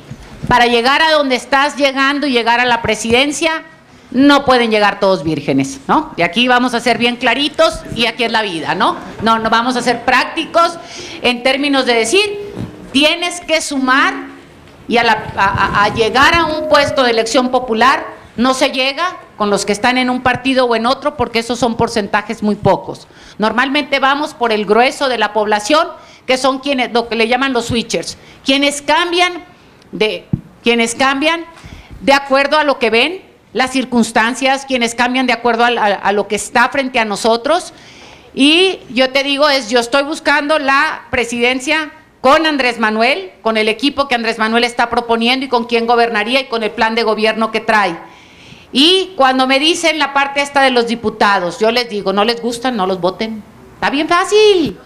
Para llegar a donde estás llegando y llegar a la presidencia, no pueden llegar todos vírgenes, ¿no? Y aquí vamos a ser bien claritos y aquí es la vida, ¿no? No vamos a ser prácticos en términos de decir, tienes que sumar y a llegar a un puesto de elección popular no se llega con los que están en un partido o en otro, porque esos son porcentajes muy pocos. Normalmente vamos por el grueso de la población, que son quienes, lo que le llaman los switchers, quienes cambian de acuerdo a lo que ven, las circunstancias, quienes cambian de acuerdo a lo que está frente a nosotros. Y yo te digo, yo estoy buscando la presidencia con Andrés Manuel, con el equipo que Andrés Manuel está proponiendo y con quién gobernaría y con el plan de gobierno que trae. Y cuando me dicen la parte esta de los diputados, yo les digo, no les gustan, no los voten. Está bien fácil,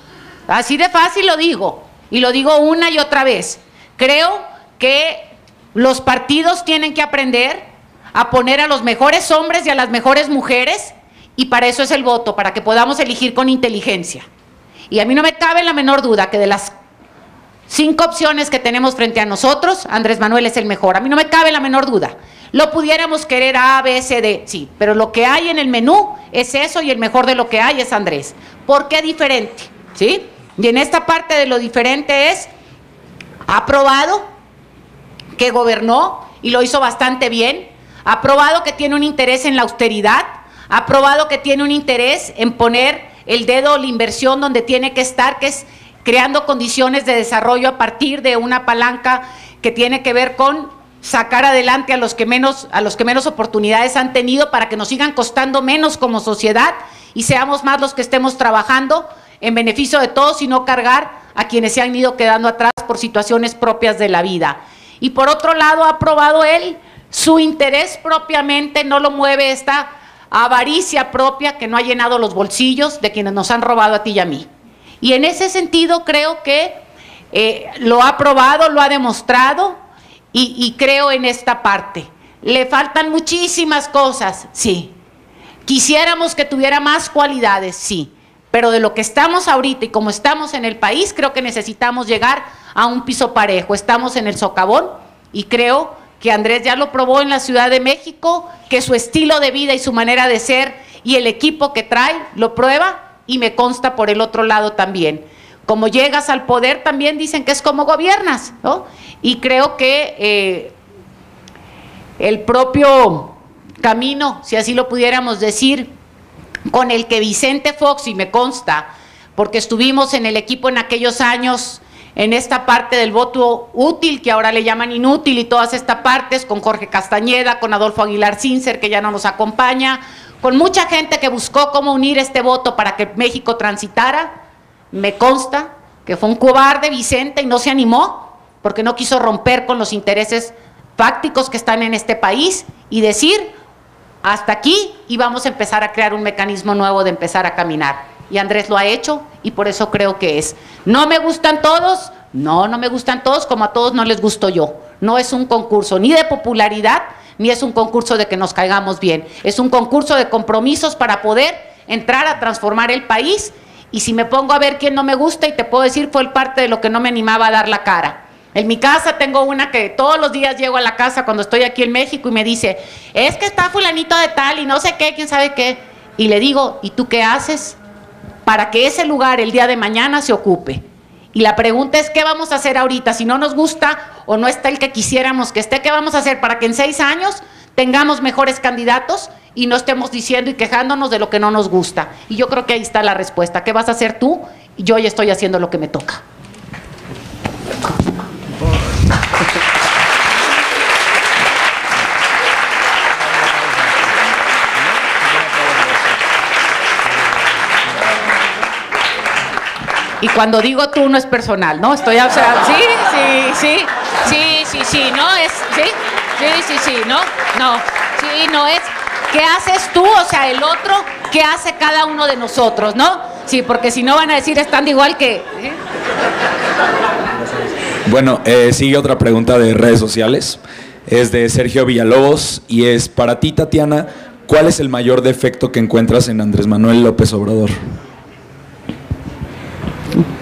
así de fácil lo digo, y lo digo una y otra vez. Creo que los partidos tienen que aprender a poner a los mejores hombres y a las mejores mujeres, y para eso es el voto, para que podamos elegir con inteligencia. Y a mí no me cabe la menor duda que de las 5 opciones que tenemos frente a nosotros, Andrés Manuel es el mejor. A mí no me cabe la menor duda. Lo pudiéramos querer A, B, C, D, sí, pero lo que hay en el menú es eso, y el mejor de lo que hay es Andrés. ¿Por qué diferente? ¿Sí? Y en esta parte de lo diferente ha probado que gobernó y lo hizo bastante bien, ha probado que tiene un interés en la austeridad, ha probado que tiene un interés en poner el dedo, la inversión donde tiene que estar, que es creando condiciones de desarrollo a partir de una palanca que tiene que ver con sacar adelante a los que menos oportunidades han tenido, para que nos sigan costando menos como sociedad y seamos más los que estemos trabajando en beneficio de todos y no cargar a quienes se han ido quedando atrás por situaciones propias de la vida. Y por otro lado, ha probado él su interés propiamente, no lo mueve esta avaricia propia que no ha llenado los bolsillos de quienes nos han robado a ti y a mí. Y en ese sentido creo que lo ha probado, lo ha demostrado, y creo en esta parte. Le faltan muchísimas cosas, sí. Quisiéramos que tuviera más cualidades, sí. Pero de lo que estamos ahorita y como estamos en el país, creo que necesitamos llegar a un piso parejo. Estamos en el socavón y creo que Andrés ya lo probó en la Ciudad de México, que su estilo de vida y su manera de ser y el equipo que trae lo prueba, y me consta por el otro lado también. como llegas al poder, también dicen que es como gobiernas, ¿no? Y creo que el propio camino, si así lo pudiéramos decir, con el que Vicente Fox, y me consta, porque estuvimos en el equipo en aquellos años, en esta parte del voto útil, que ahora le llaman inútil, y todas estas partes, con Jorge Castañeda, con Adolfo Aguilar Sincer, que ya no nos acompaña, con mucha gente que buscó cómo unir este voto para que México transitara. Me consta que fue un cobarde Vicente y no se animó, porque no quiso romper con los intereses fácticos que están en este país y decir, hasta aquí, y vamos a empezar a crear un mecanismo nuevo de empezar a caminar. Y Andrés lo ha hecho, y por eso creo que es. ¿No me gustan todos? No, no me gustan todos, como a todos no les gusto yo. No es un concurso ni de popularidad, ni es un concurso de que nos caigamos bien. Es un concurso de compromisos para poder entrar a transformar el país. Y si me pongo a ver quién no me gusta, y te puedo decir, fue el parte de lo que no me animaba a dar la cara. En mi casa tengo una que todos los días llego a la casa cuando estoy aquí en México y me dice, es que está fulanito de tal y no sé qué, quién sabe qué. Y le digo, ¿y tú qué haces para que ese lugar el día de mañana se ocupe? Y la pregunta es, ¿qué vamos a hacer ahorita? Si no nos gusta o no está el que quisiéramos que esté, ¿qué vamos a hacer para que en 6 años tengamos mejores candidatos y no estemos diciendo y quejándonos de lo que no nos gusta? Y yo creo que ahí está la respuesta. ¿Qué vas a hacer tú? Y yo ya estoy haciendo lo que me toca. Y cuando digo tú no es personal, ¿no? Estoy, o sea, sí, no es, no es, ¿qué haces tú? O sea, el otro, ¿qué hace cada uno de nosotros, no? Sí, porque si no van a decir están igual que... ¿eh? Bueno, sigue otra pregunta de redes sociales, es de Sergio Villalobos, y es, para ti, Tatiana, ¿cuál es el mayor defecto que encuentras en Andrés Manuel López Obrador?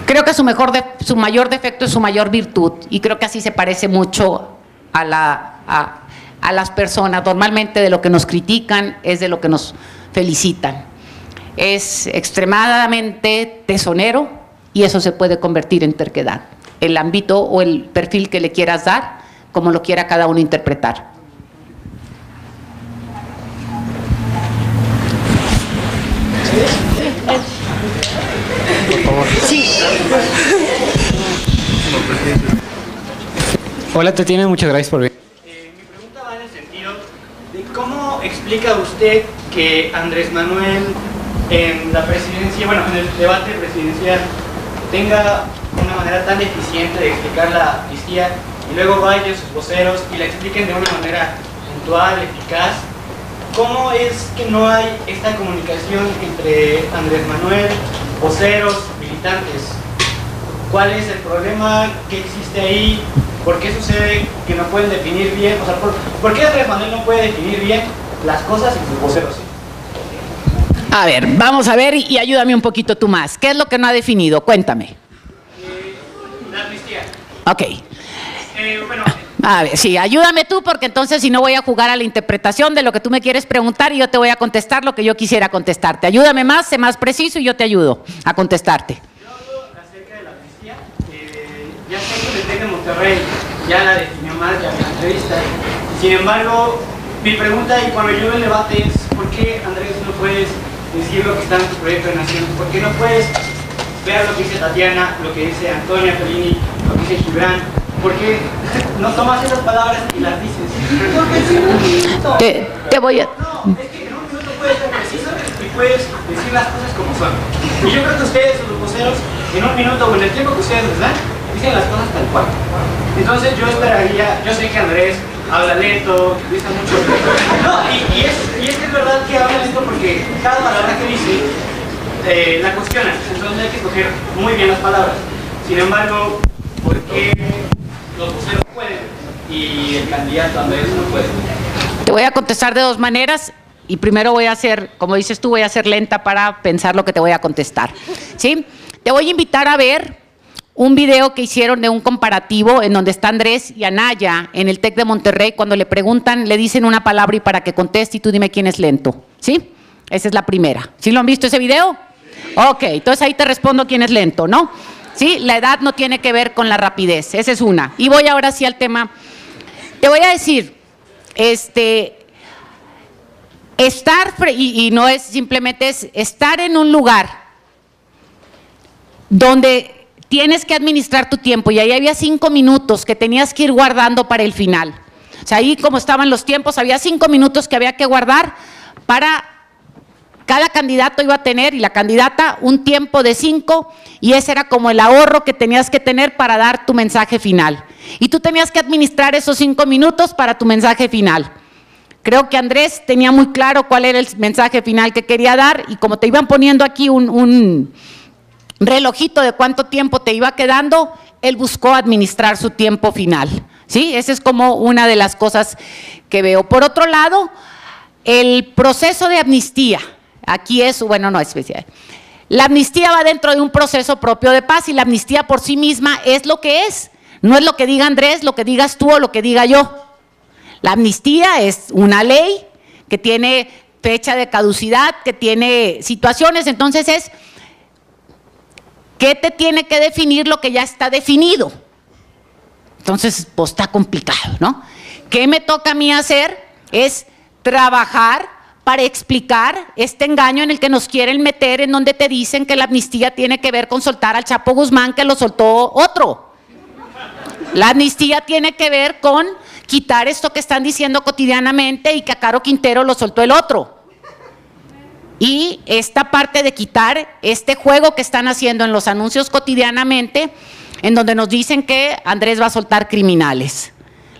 Creo que su mayor defecto es su mayor virtud, y creo que así se parece mucho a las personas. Normalmente de lo que nos critican es de lo que nos felicitan. Es extremadamente tesonero, y eso se puede convertir en terquedad. El ámbito o el perfil que le quieras dar, como lo quiera cada uno interpretar. Por favor. Sí. Hola, Tatiana, muchas gracias por venir. Mi pregunta va en el sentido de cómo explica usted que Andrés Manuel en la presidencia, bueno, en el debate presidencial, tenga una manera tan eficiente de explicar la amnistía y luego vayan sus voceros y la expliquen de una manera puntual, eficaz. ¿Cómo es que no hay esta comunicación entre Andrés Manuel, voceros, militantes? ¿Cuál es el problema que existe ahí? ¿Por qué sucede que no pueden definir bien? O sea, ¿por qué Andrés Manuel no puede definir bien las cosas y sus voceros? A ver, vamos a ver y ayúdame un poquito tú más. ¿Qué es lo que no ha definido? Cuéntame. La amnistía. Ok. Bueno, a ver, sí, ayúdame tú, porque entonces si no voy a jugar a la interpretación de lo que tú me quieres preguntar y yo te voy a contestar lo que yo quisiera contestarte. Ayúdame más, sé más preciso y yo te ayudo a contestarte. Yo hablo acerca de la amnistía. Ya sé que el TEC de Monterrey ya la definió mal, ya en la entrevista. Sin embargo, mi pregunta y cuando yo el debate es ¿por qué, Andrés, no puedes decir lo que está en tu proyecto de nación? ¿Por qué no puedes ver lo que dice Tatiana, lo que dice Antonia Pelini, lo que dice Gibran? ¿Por qué no tomas esas palabras y las dices? Porque en un minuto. Te voy a... No, es que en un minuto puedes ser preciso y puedes decir las cosas como son. Y yo creo que ustedes, los voceros, en un minuto o en el tiempo que ustedes les dan, dicen las cosas tal cual. Entonces yo esperaría, yo sé que Andrés habla lento, dice mucho. No, y es que es verdad que habla lento porque cada palabra que dice la cuestiona. Entonces hay que escoger muy bien las palabras. Sin embargo, ¿por qué los voceros pueden y el candidato Andrés no puede? Te voy a contestar de dos maneras y primero voy a hacer, como dices tú, voy a ser lenta para pensar lo que te voy a contestar. ¿Sí? Te voy a invitar a ver un video que hicieron de un comparativo en donde está Andrés y Anaya en el TEC de Monterrey. Cuando le preguntan, le dicen una palabra y para que conteste y tú dime quién es lento. ¿Sí? Esa es la primera. ¿Sí lo han visto ese video? Ok, entonces ahí te respondo quién es lento, ¿no? ¿sí? La edad no tiene que ver con la rapidez, esa es una. Y voy ahora sí al tema. Te voy a decir, y no es simplemente es estar en un lugar donde tienes que administrar tu tiempo y ahí había 5 minutos que tenías que ir guardando para el final. O sea, ahí como estaban los tiempos, había 5 minutos que había que guardar para cada candidato iba a tener y la candidata un tiempo de 5 y ese era como el ahorro que tenías que tener para dar tu mensaje final. Y tú tenías que administrar esos 5 minutos para tu mensaje final. Creo que Andrés tenía muy claro cuál era el mensaje final que quería dar y como te iban poniendo aquí un relojito de cuánto tiempo te iba quedando, él buscó administrar su tiempo final, ¿sí? Esa es como una de las cosas que veo. Por otro lado, el proceso de amnistía, aquí es, bueno, no es especial. La amnistía va dentro de un proceso propio de paz y la amnistía por sí misma es lo que es. No es lo que diga Andrés, lo que digas tú o lo que diga yo. La amnistía es una ley que tiene fecha de caducidad, que tiene situaciones, entonces es ¿qué te tiene que definir lo que ya está definido? Entonces, pues está complicado, ¿no? ¿Qué me toca a mí hacer? Es trabajar para explicar este engaño en el que nos quieren meter, en donde te dicen que la amnistía tiene que ver con soltar al Chapo Guzmán, que lo soltó otro. La amnistía tiene que ver con quitar esto que están diciendo cotidianamente y que a Caro Quintero lo soltó el otro. Y esta parte de quitar este juego que están haciendo en los anuncios cotidianamente, en donde nos dicen que Andrés va a soltar criminales.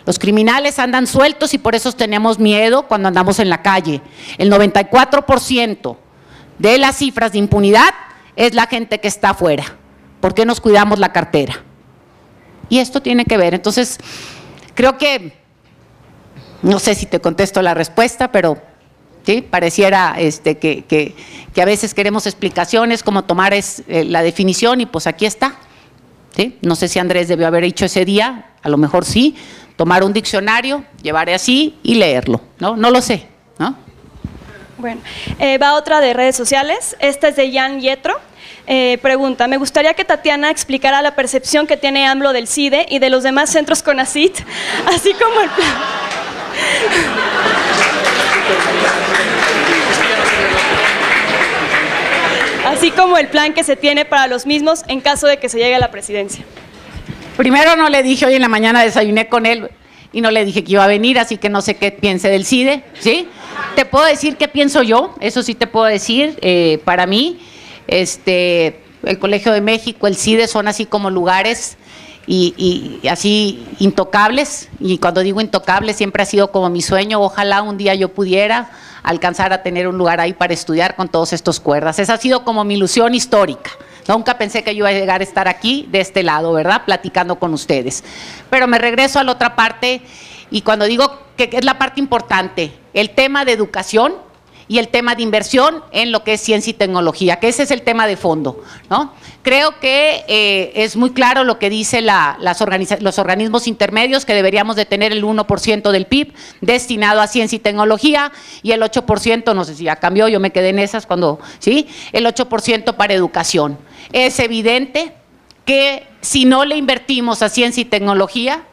Los criminales andan sueltos y por eso tenemos miedo cuando andamos en la calle. El 94% de las cifras de impunidad es la gente que está afuera. ¿Por qué nos cuidamos la cartera? Y esto tiene que ver. Entonces, creo que, no sé si te contesto la respuesta, pero ¿sí? Pareciera que a veces queremos explicaciones, como tomar la definición y pues aquí está. ¿Sí? No sé si Andrés debió haber hecho ese día, a lo mejor sí, tomar un diccionario, llevar así y leerlo, ¿no? No lo sé, ¿no? Bueno, va otra de redes sociales, esta es de Jan Yetro. Pregunta, me gustaría que Tatiana explicara la percepción que tiene AMLO del CIDE y de los demás centros CONACYT, así como el plan. Así como el plan que se tiene para los mismos en caso de que se llegue a la presidencia. Primero no le dije, hoy en la mañana desayuné con él y no le dije que iba a venir, así que no sé qué piense del CIDE, ¿sí? Te puedo decir qué pienso yo, eso sí te puedo decir, para mí, el Colegio de México, el CIDE son así como lugares y así intocables, y cuando digo intocables siempre ha sido como mi sueño, ojalá un día yo pudiera alcanzar a tener un lugar ahí para estudiar con todos estos cuerdas, esa ha sido como mi ilusión histórica. Nunca pensé que yo iba a llegar a estar aquí, de este lado, ¿verdad? Platicando con ustedes. Pero me regreso a la otra parte, y cuando digo que es la parte importante, el tema de educación y el tema de inversión en lo que es ciencia y tecnología, que ese es el tema de fondo, ¿no? Creo que es muy claro lo que dice los organismos intermedios, que deberíamos de tener el 1% del PIB destinado a ciencia y tecnología y el 8%, no sé si ya cambió, yo me quedé en esas cuando, ¿sí? El 8% para educación. Es evidente que si no le invertimos a ciencia y tecnología,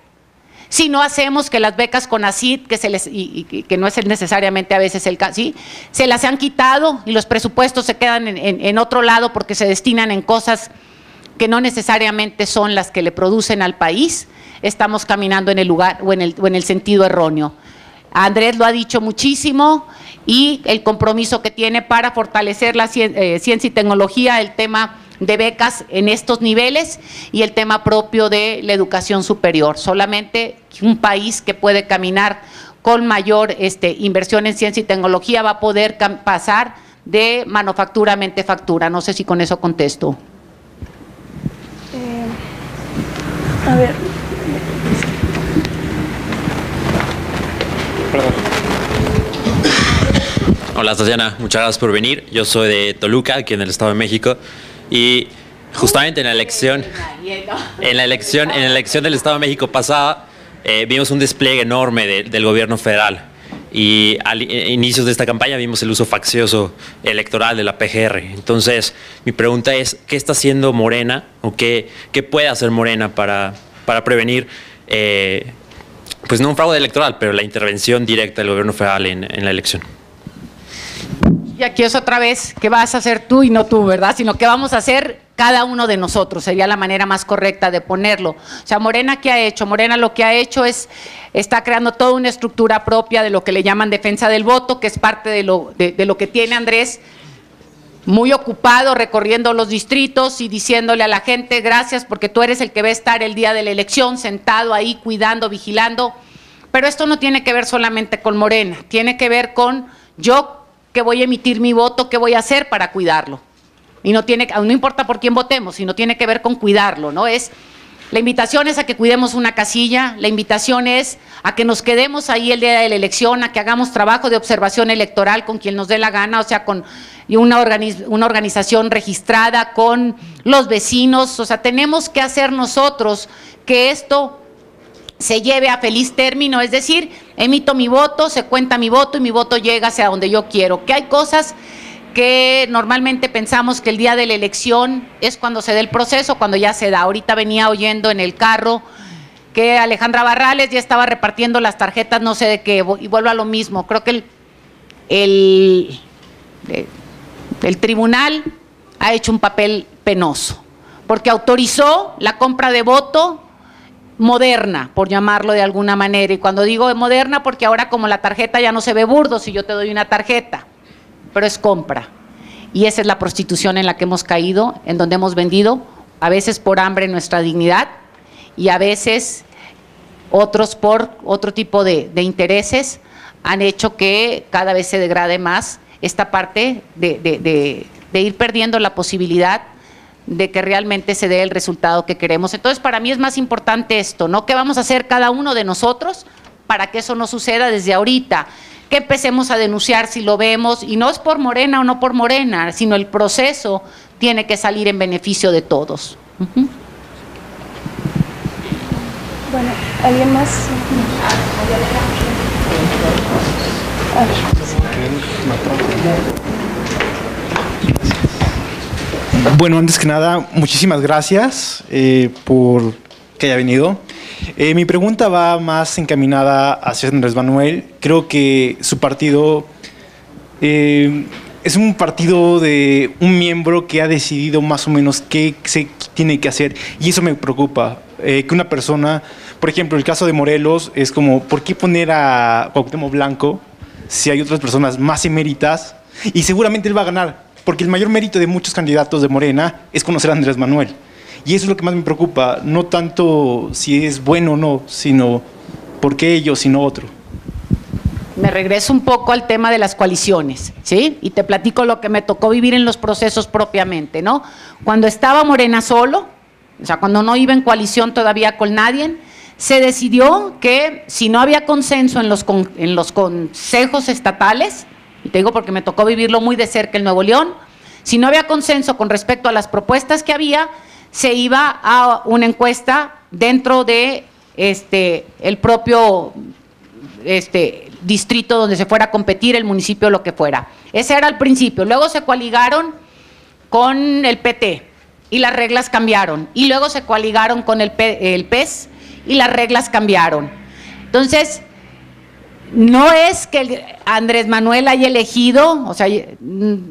si no hacemos que las becas CONACYT, que no es necesariamente a veces el caso, ¿sí? Se las han quitado y los presupuestos se quedan en otro lado porque se destinan en cosas que no necesariamente son las que le producen al país, estamos caminando en el lugar o en el sentido erróneo. Andrés lo ha dicho muchísimo y el compromiso que tiene para fortalecer la ciencia y tecnología, el tema de becas en estos niveles y el tema propio de la educación superior. Solamente un país que puede caminar con mayor inversión en ciencia y tecnología va a poder pasar de manufactura a mentefactura. No sé si con eso contesto. A ver. Perdón. Hola Tatiana, muchas gracias por venir. Yo soy de Toluca, aquí en el Estado de México. Y justamente en la elección del Estado de México pasada, vimos un despliegue enorme del gobierno federal. y al inicios de esta campaña vimos el uso faccioso electoral de la PGR. Entonces, mi pregunta es, ¿qué está haciendo Morena o qué puede hacer Morena para prevenir, pues no un fraude electoral, pero la intervención directa del gobierno federal en la elección? Y aquí es otra vez, ¿qué vas a hacer tú y no tú, verdad? Sino que vamos a hacer cada uno de nosotros, sería la manera más correcta de ponerlo. O sea, Morena, ¿qué ha hecho? Morena lo que ha hecho es, está creando toda una estructura propia de lo que le llaman defensa del voto, que es parte de lo que tiene Andrés, muy ocupado recorriendo los distritos y diciéndole a la gente, gracias porque tú eres el que va a estar el día de la elección, sentado ahí, cuidando, vigilando. Pero esto no tiene que ver solamente con Morena, tiene que ver con yo que voy a emitir mi voto, qué voy a hacer para cuidarlo. Y no importa por quién votemos, sino tiene que ver con cuidarlo, ¿no? La invitación es a que cuidemos una casilla, la invitación es a que nos quedemos ahí el día de la elección, a que hagamos trabajo de observación electoral con quien nos dé la gana, o sea, con una organización registrada, con los vecinos, o sea, tenemos que hacer nosotros que esto se lleve a feliz término, es decir, emito mi voto, se cuenta mi voto y mi voto llega hacia donde yo quiero. Que hay cosas que normalmente pensamos que el día de la elección es cuando se da el proceso, cuando ya se da. Ahorita venía oyendo en el carro que Alejandra Barrales ya estaba repartiendo las tarjetas, no sé de qué, y vuelvo a lo mismo. Creo que el tribunal ha hecho un papel penoso, porque autorizó la compra de voto moderna, por llamarlo de alguna manera, y cuando digo moderna, porque ahora como la tarjeta ya no se ve burdo si yo te doy una tarjeta, pero es compra, y esa es la prostitución en la que hemos caído, en donde hemos vendido, a veces por hambre, nuestra dignidad, y a veces otros por otro tipo de intereses, han hecho que cada vez se degrade más esta parte de ir perdiendo la posibilidad de que realmente se dé el resultado que queremos. Entonces, para mí es más importante esto, ¿no? ¿Qué vamos a hacer cada uno de nosotros para que eso no suceda desde ahorita? Que empecemos a denunciar si lo vemos, y no es por Morena o no por Morena, sino el proceso tiene que salir en beneficio de todos. Bueno, ¿alguien más? Bueno, antes que nada, muchísimas gracias por que haya venido. Mi pregunta va más encaminada hacia Andrés Manuel. Creo que su partido es un partido de un miembro que ha decidido más o menos qué se tiene que hacer, y eso me preocupa. Que una persona, por ejemplo, el caso de Morelos, es como, ¿por qué poner a Cuauhtémoc Blanco si hay otras personas más eméritas? Y seguramente él va a ganar, porque el mayor mérito de muchos candidatos de Morena es conocer a Andrés Manuel. Y eso es lo que más me preocupa, no tanto si es bueno o no, sino por qué ellos, sino otro. Me regreso un poco al tema de las coaliciones, ¿sí? Y te platico lo que me tocó vivir en los procesos propiamente, ¿no? Cuando estaba Morena solo, o sea, cuando no iba en coalición todavía con nadie, se decidió que si no había consenso en los consejos estatales, y te digo porque me tocó vivirlo muy de cerca en Nuevo León, si no había consenso con respecto a las propuestas que había, se iba a una encuesta dentro de el propio distrito donde se fuera a competir, el municipio, lo que fuera. Ese era el principio. Luego se coaligaron con el PT y las reglas cambiaron. Y luego se coaligaron con el PES y las reglas cambiaron. Entonces, no es que Andrés Manuel haya elegido, o sea,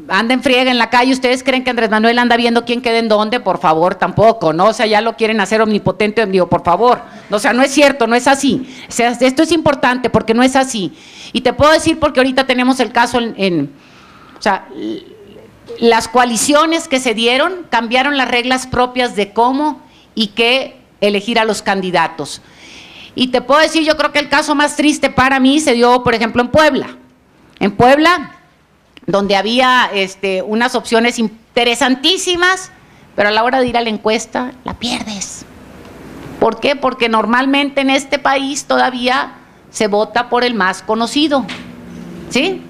anda en friega en la calle. ¿Ustedes creen que Andrés Manuel anda viendo quién queda en dónde? Por favor, tampoco, ¿no? O sea, ya lo quieren hacer omnipotente, digo, por favor. O sea, no es cierto, no es así. O sea, esto es importante porque no es así. Y te puedo decir porque ahorita tenemos el caso o sea, las coaliciones que se dieron cambiaron las reglas propias de cómo y qué elegir a los candidatos. Y te puedo decir, yo creo que el caso más triste para mí se dio, por ejemplo, en Puebla. En Puebla, donde había unas opciones interesantísimas, pero a la hora de ir a la encuesta, la pierdes. ¿Por qué? Porque normalmente en este país todavía se vota por el más conocido, ¿sí?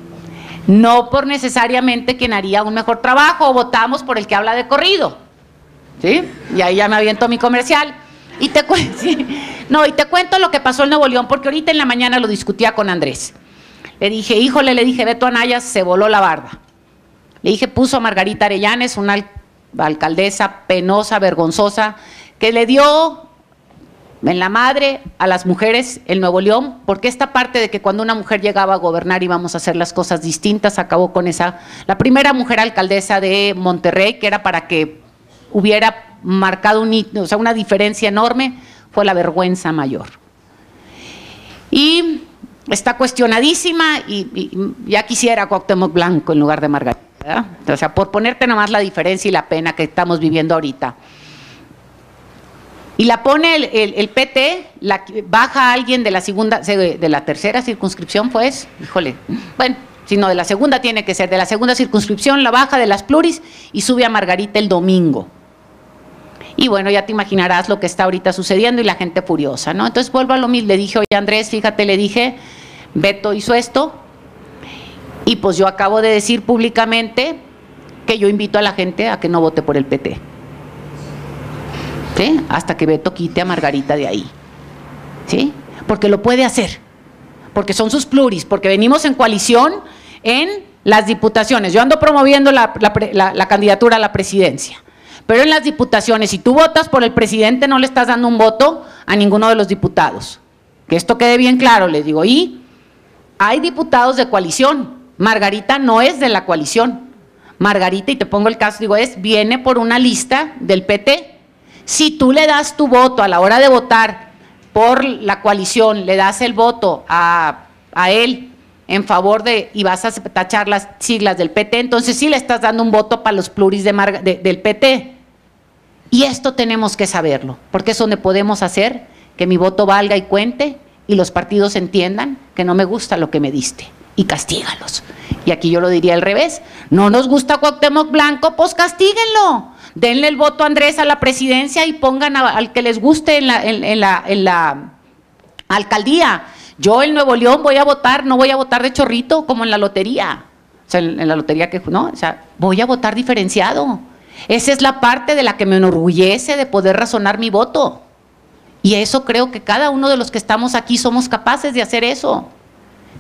No por necesariamente quien haría un mejor trabajo, o votamos por el que habla de corrido, ¿sí? Y ahí ya me aviento mi comercial. Y te cuento lo que pasó en Nuevo León, porque ahorita en la mañana lo discutía con Andrés. Le dije, híjole, le dije, Beto Anaya se voló la barda. Le dije, puso a Margarita Arellanes, una alcaldesa penosa, vergonzosa, que le dio en la madre a las mujeres en Nuevo León, porque esta parte de que cuando una mujer llegaba a gobernar íbamos a hacer las cosas distintas, acabó con esa, la primera mujer alcaldesa de Monterrey, que era para que hubiera marcado una diferencia enorme, fue la vergüenza mayor. Y está cuestionadísima y ya quisiera Cuauhtémoc Blanco en lugar de Margarita, ¿verdad? O sea, por ponerte nomás la diferencia y la pena que estamos viviendo ahorita. Y la pone el PT, baja a alguien de la tercera circunscripción, pues, híjole, bueno, sino de la segunda tiene que ser, de la segunda circunscripción, la baja de las pluris y sube a Margarita el domingo. Y bueno, ya te imaginarás lo que está ahorita sucediendo y la gente furiosa, ¿no? Entonces vuelvo a lo mismo, le dije, oye Andrés, fíjate, le dije, Beto hizo esto, y pues yo acabo de decir públicamente que yo invito a la gente a que no vote por el PT. ¿Sí? Hasta que Beto quite a Margarita de ahí, ¿sí? Porque lo puede hacer, porque son sus pluris, porque venimos en coalición en las diputaciones. Yo ando promoviendo la candidatura a la presidencia, pero en las diputaciones, si tú votas por el presidente, no le estás dando un voto a ninguno de los diputados. Que esto quede bien claro, les digo. Y hay diputados de coalición. Margarita no es de la coalición. Margarita, y te pongo el caso, digo, viene por una lista del PT. Si tú le das tu voto a la hora de votar por la coalición, le das el voto a él en favor de, y vas a tachar las siglas del PT, entonces sí le estás dando un voto para los pluris del PT. Y esto tenemos que saberlo, porque es donde podemos hacer que mi voto valga y cuente y los partidos entiendan que no me gusta lo que me diste y castígalos. Y aquí yo lo diría al revés, no nos gusta Cuauhtémoc Blanco, pues castíguenlo. Denle el voto a Andrés a la presidencia y pongan al que les guste en la alcaldía. Yo en Nuevo León voy a votar, no voy a votar de chorrito como en la lotería. O sea, en la lotería que no, o sea, voy a votar diferenciado. Esa es la parte de la que me enorgullece de poder razonar mi voto. Y eso creo que cada uno de los que estamos aquí somos capaces de hacer eso.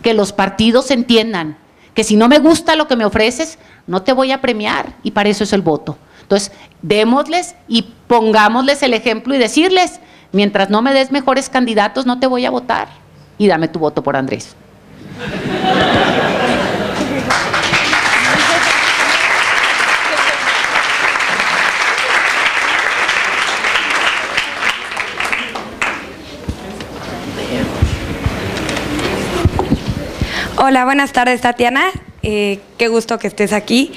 Que los partidos entiendan que si no me gusta lo que me ofreces, no te voy a premiar, y para eso es el voto. Entonces, démosles y pongámosles el ejemplo y decirles, mientras no me des mejores candidatos, no te voy a votar, y dame tu voto por Andrés. Hola, buenas tardes, Tatiana. Qué gusto que estés aquí.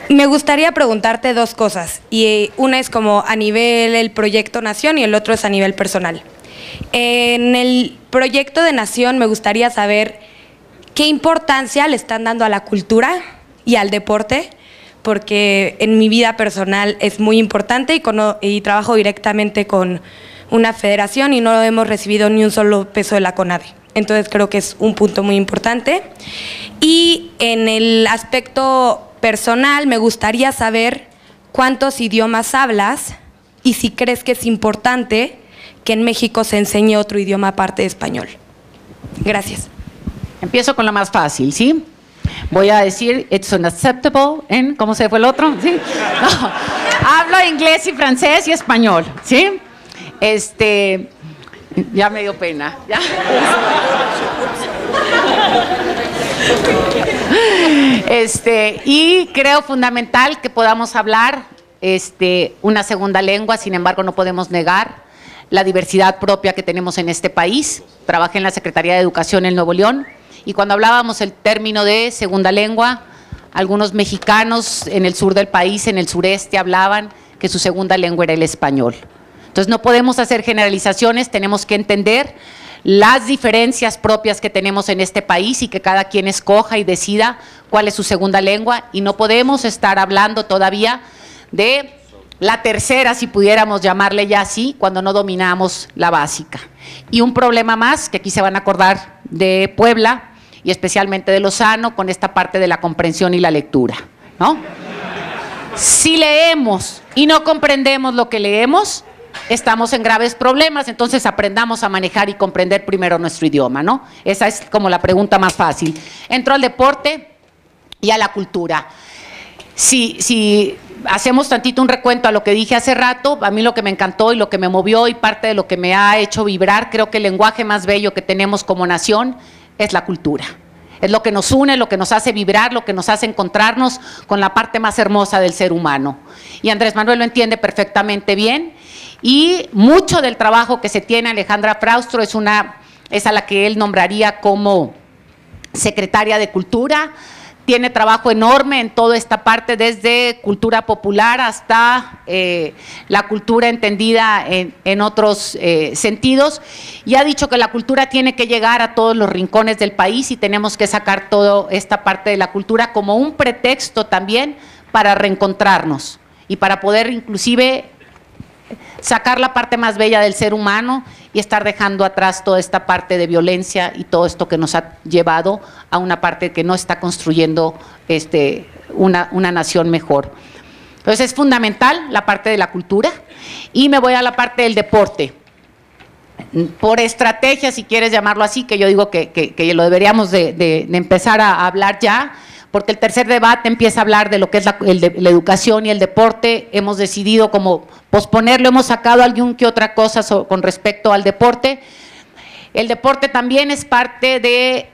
Me gustaría preguntarte dos cosas, y una es como a nivel el proyecto Nación y el otro es a nivel personal. En el proyecto de Nación me gustaría saber qué importancia le están dando a la cultura y al deporte, porque en mi vida personal es muy importante y trabajo directamente con una federación y no hemos recibido ni un solo peso de la CONADE. Entonces creo que es un punto muy importante. Y en el aspecto personal me gustaría saber cuántos idiomas hablas y si crees que es importante que en México se enseñe otro idioma aparte de español. Gracias. Empiezo con lo más fácil, ¿sí? Voy a decir, it's unacceptable en, ¿cómo se fue el otro? ¿Sí? No, hablo inglés y francés y español, ¿sí? Ya me dio pena, ¿ya? Y creo fundamental que podamos hablar una segunda lengua, sin embargo no podemos negar la diversidad propia que tenemos en este país. Trabajé en la Secretaría de Educación en Nuevo León y cuando hablábamos el término de segunda lengua, algunos mexicanos en el sur del país, en el sureste, hablaban que su segunda lengua era el español. Entonces no podemos hacer generalizaciones, tenemos que entender las diferencias propias que tenemos en este país y que cada quien escoja y decida cuál es su segunda lengua, y no podemos estar hablando todavía de la tercera, si pudiéramos llamarle ya así, cuando no dominamos la básica. Y un problema más, que aquí se van a acordar de Puebla y especialmente de Lozano, con esta parte de la comprensión y la lectura, ¿no? Si leemos y no comprendemos lo que leemos, estamos en graves problemas, entonces aprendamos a manejar y comprender primero nuestro idioma, ¿no? Esa es como la pregunta más fácil. Entro al deporte y a la cultura. Si hacemos tantito un recuento a lo que dije hace rato, a mí lo que me encantó y lo que me movió y parte de lo que me ha hecho vibrar, creo que el lenguaje más bello que tenemos como nación es la cultura. Es lo que nos une, lo que nos hace vibrar, lo que nos hace encontrarnos con la parte más hermosa del ser humano. Y Andrés Manuel lo entiende perfectamente bien. Y mucho del trabajo que se tiene Alejandra Fraustro es a la que él nombraría como secretaria de Cultura. Tiene trabajo enorme en toda esta parte, desde cultura popular hasta la cultura entendida en otros sentidos, y ha dicho que la cultura tiene que llegar a todos los rincones del país y tenemos que sacar toda esta parte de la cultura como un pretexto también para reencontrarnos y para poder inclusive sacar la parte más bella del ser humano y estar dejando atrás toda esta parte de violencia y todo esto que nos ha llevado a una parte que no está construyendo una nación mejor. Entonces es fundamental la parte de la cultura, y me voy a la parte del deporte. Por estrategia, si quieres llamarlo así, que yo digo que lo deberíamos de empezar a hablar ya, porque el tercer debate empieza a hablar de lo que es la educación y el deporte. Hemos decidido como posponerlo, hemos sacado alguna que otra cosa con respecto al deporte. El deporte también es parte de,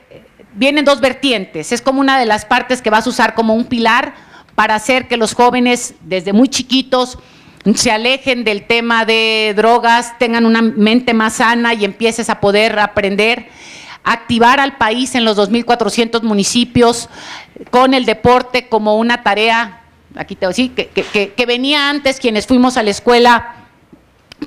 vienen dos vertientes, es como una de las partes que vas a usar como un pilar para hacer que los jóvenes desde muy chiquitos se alejen del tema de drogas, tengan una mente más sana y empieces a poder aprender, activar al país en los 2.400 municipios con el deporte como una tarea, aquí te voy a decir, que venía antes quienes fuimos a la escuela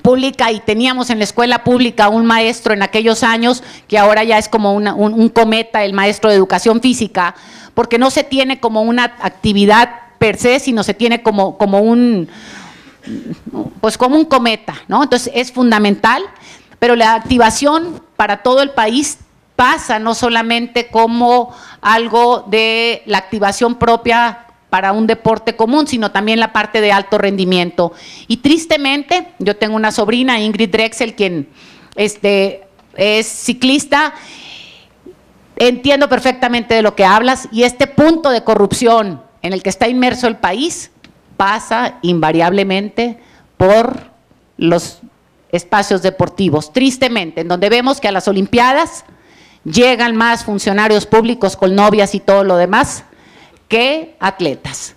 pública y teníamos en la escuela pública un maestro en aquellos años, que ahora ya es como un cometa, el maestro de educación física, porque no se tiene como una actividad per se, sino se tiene como un cometa, ¿no? Entonces es fundamental, pero la activación para todo el país pasa no solamente como algo de la activación propia para un deporte común, sino también la parte de alto rendimiento. Y tristemente, yo tengo una sobrina, Ingrid Drexel, quien es ciclista, entiendo perfectamente de lo que hablas, y este punto de corrupción en el que está inmerso el país pasa invariablemente por los espacios deportivos, tristemente, en donde vemos que a las Olimpiadas llegan más funcionarios públicos con novias y todo lo demás que atletas.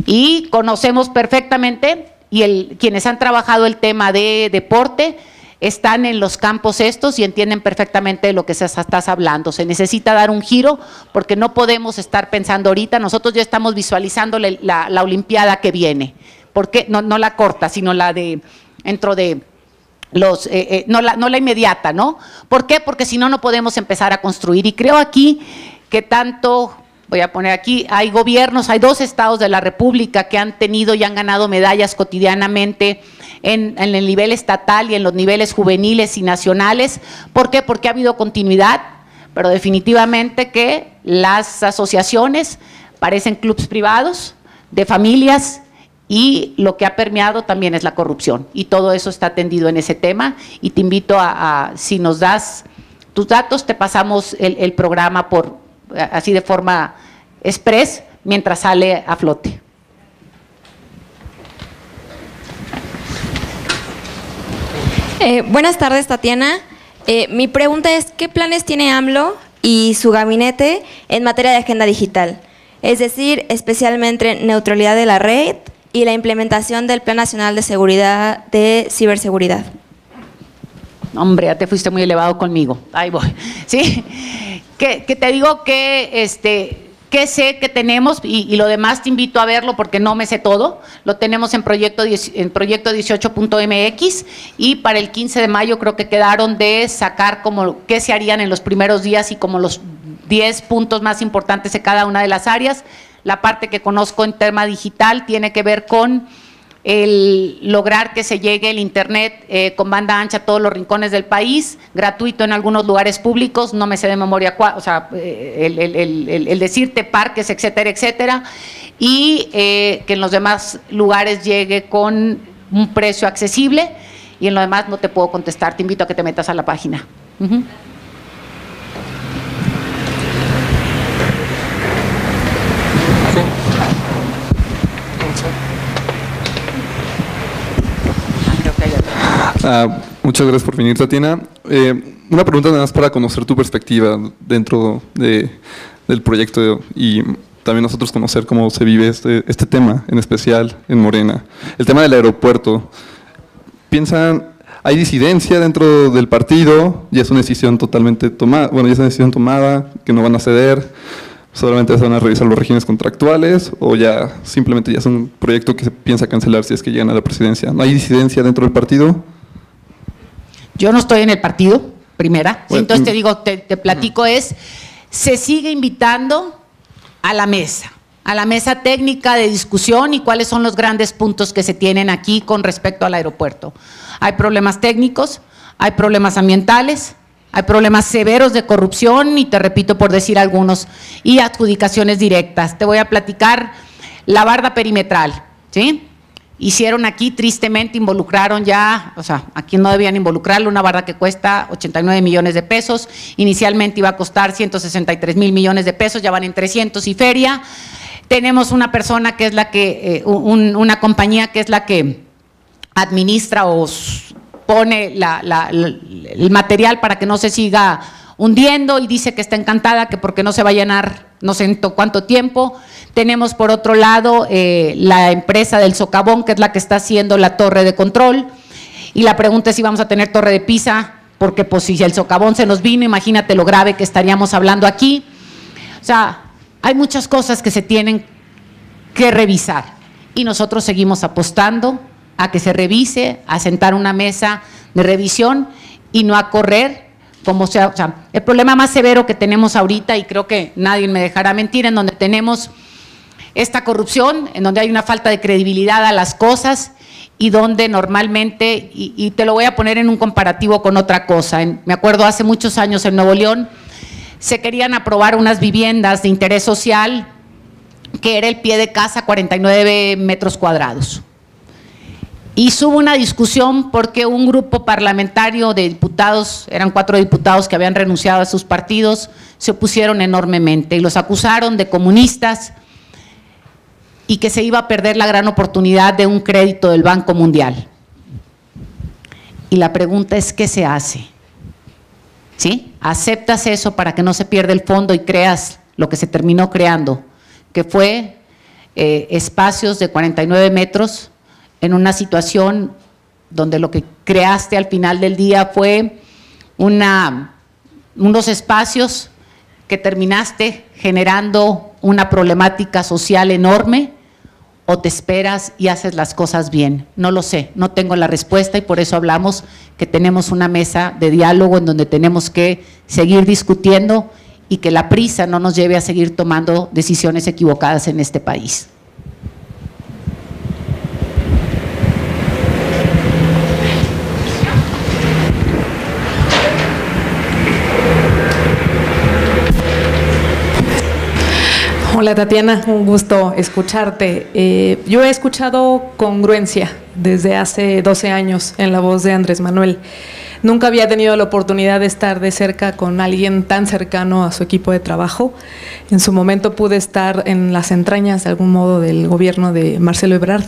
Y conocemos perfectamente, y quienes han trabajado el tema de deporte están en los campos estos y entienden perfectamente de lo que estás hablando. Se necesita dar un giro, porque no podemos estar pensando ahorita, nosotros ya estamos visualizando la Olimpiada que viene, porque no la corta, sino la de dentro de no la inmediata, ¿no? ¿Por qué? Porque si no, no podemos empezar a construir. Y creo aquí que tanto, voy a poner aquí, hay gobiernos, hay 2 estados de la República que han tenido y han ganado medallas cotidianamente en el nivel estatal y en los niveles juveniles y nacionales. ¿Por qué? Porque ha habido continuidad, pero definitivamente que las asociaciones parecen clubes privados de familias, y lo que ha permeado también es la corrupción, y todo eso está atendido en ese tema. Y te invito si nos das tus datos, te pasamos el programa así de forma express mientras sale a flote. Buenas tardes, Tatiana. Mi pregunta es, ¿qué planes tiene AMLO y su gabinete en materia de agenda digital? Es decir, especialmente neutralidad de la red y la implementación del Plan Nacional de Seguridad de Ciberseguridad. Hombre, ya te fuiste muy elevado conmigo. Ahí voy. ¿Sí? Que te digo que sé que tenemos, y lo demás te invito a verlo porque no me sé todo. Lo tenemos en proyecto 18.mx, y para el 15 de mayo creo que quedaron de sacar como qué se harían en los primeros días y como los 10 puntos más importantes de cada una de las áreas. La parte que conozco en tema digital tiene que ver con el lograr que se llegue el internet con banda ancha a todos los rincones del país, gratuito en algunos lugares públicos, no me sé de memoria o sea, el decirte parques, etcétera, etcétera, y que en los demás lugares llegue con un precio accesible. y en lo demás no te puedo contestar, te invito a que te metas a la página. Muchas gracias por venir, Tatiana. Una pregunta nada más para conocer tu perspectiva dentro del proyecto y también nosotros conocer cómo se vive este tema, en especial en Morena. El tema del aeropuerto. ¿Piensan, hay disidencia dentro del partido? ¿Ya es una decisión totalmente tomada? Bueno, ya es una decisión tomada, que no van a ceder, solamente se van a revisar los regímenes contractuales o ya simplemente ya es un proyecto que se piensa cancelar si es que llegan a la presidencia. ¿No hay disidencia dentro del partido? Yo no estoy en el partido, primera. Bueno, entonces te digo, te platico se sigue invitando a la mesa técnica de discusión y cuáles son los grandes puntos que se tienen aquí con respecto al aeropuerto. Hay problemas técnicos, hay problemas ambientales, hay problemas severos de corrupción y te repito por decir algunos, y adjudicaciones directas. Te voy a platicar la barda perimetral, ¿sí? Hicieron aquí, tristemente, involucraron ya, o sea, aquí no debían involucrarlo, una barda que cuesta 89 millones de pesos, inicialmente iba a costar 163 mil millones de pesos, ya van en 300 y feria. Tenemos una persona que es la que, una compañía que es la que administra o pone el material para que no se siga hundiendo y dice que está encantada, que porque no se va a llenar no sé en cuánto tiempo. Tenemos por otro lado la empresa del socavón, que es la que está haciendo la torre de control, y la pregunta es si vamos a tener torre de Pisa, porque pues si el socavón se nos vino, imagínate lo grave que estaríamos hablando aquí. O sea, hay muchas cosas que se tienen que revisar y nosotros seguimos apostando a que se revise, a sentar una mesa de revisión y no a correr como sea. O sea, el problema más severo que tenemos ahorita, y creo que nadie me dejará mentir, en donde tenemos esta corrupción, en donde hay una falta de credibilidad a las cosas y donde normalmente, y te lo voy a poner en un comparativo con otra cosa, me acuerdo hace muchos años en Nuevo León, se querían aprobar unas viviendas de interés social que era el pie de casa 49 metros cuadrados. Y hubo una discusión porque un grupo parlamentario de diputados, eran 4 diputados que habían renunciado a sus partidos, se opusieron enormemente y los acusaron de comunistas y que se iba a perder la gran oportunidad de un crédito del Banco Mundial. Y la pregunta es, ¿qué se hace? ¿Sí? ¿Aceptas eso para que no se pierda el fondo y creas lo que se terminó creando, que fue espacios de 49 metros en una situación donde lo que creaste al final del día fue unos espacios que terminaste generando una problemática social enorme, o te esperas y haces las cosas bien? No lo sé, no tengo la respuesta y por eso hablamos que tenemos una mesa de diálogo en donde tenemos que seguir discutiendo y que la prisa no nos lleve a seguir tomando decisiones equivocadas en este país. Hola Tatiana, un gusto escucharte. Yo he escuchado congruencia desde hace 12 años en la voz de Andrés Manuel. Nunca había tenido la oportunidad de estar de cerca con alguien tan cercano a su equipo de trabajo. En su momento pude estar en las entrañas de algún modo del gobierno de Marcelo Ebrard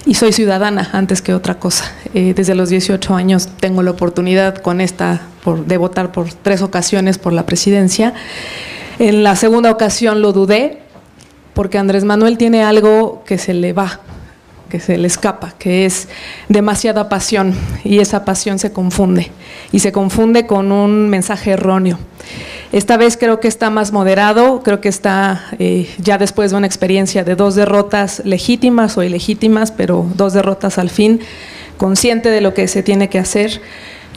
y soy ciudadana antes que otra cosa. Desde los 18 años tengo la oportunidad de votar por 3 ocasiones por la presidencia. En la segunda ocasión lo dudé porque Andrés Manuel tiene algo que se le va, que se le escapa, que es demasiada pasión y esa pasión se confunde y se confunde con un mensaje erróneo. Esta vez creo que está más moderado, creo que está ya después de una experiencia de 2 derrotas legítimas o ilegítimas, pero 2 derrotas al fin, consciente de lo que se tiene que hacer.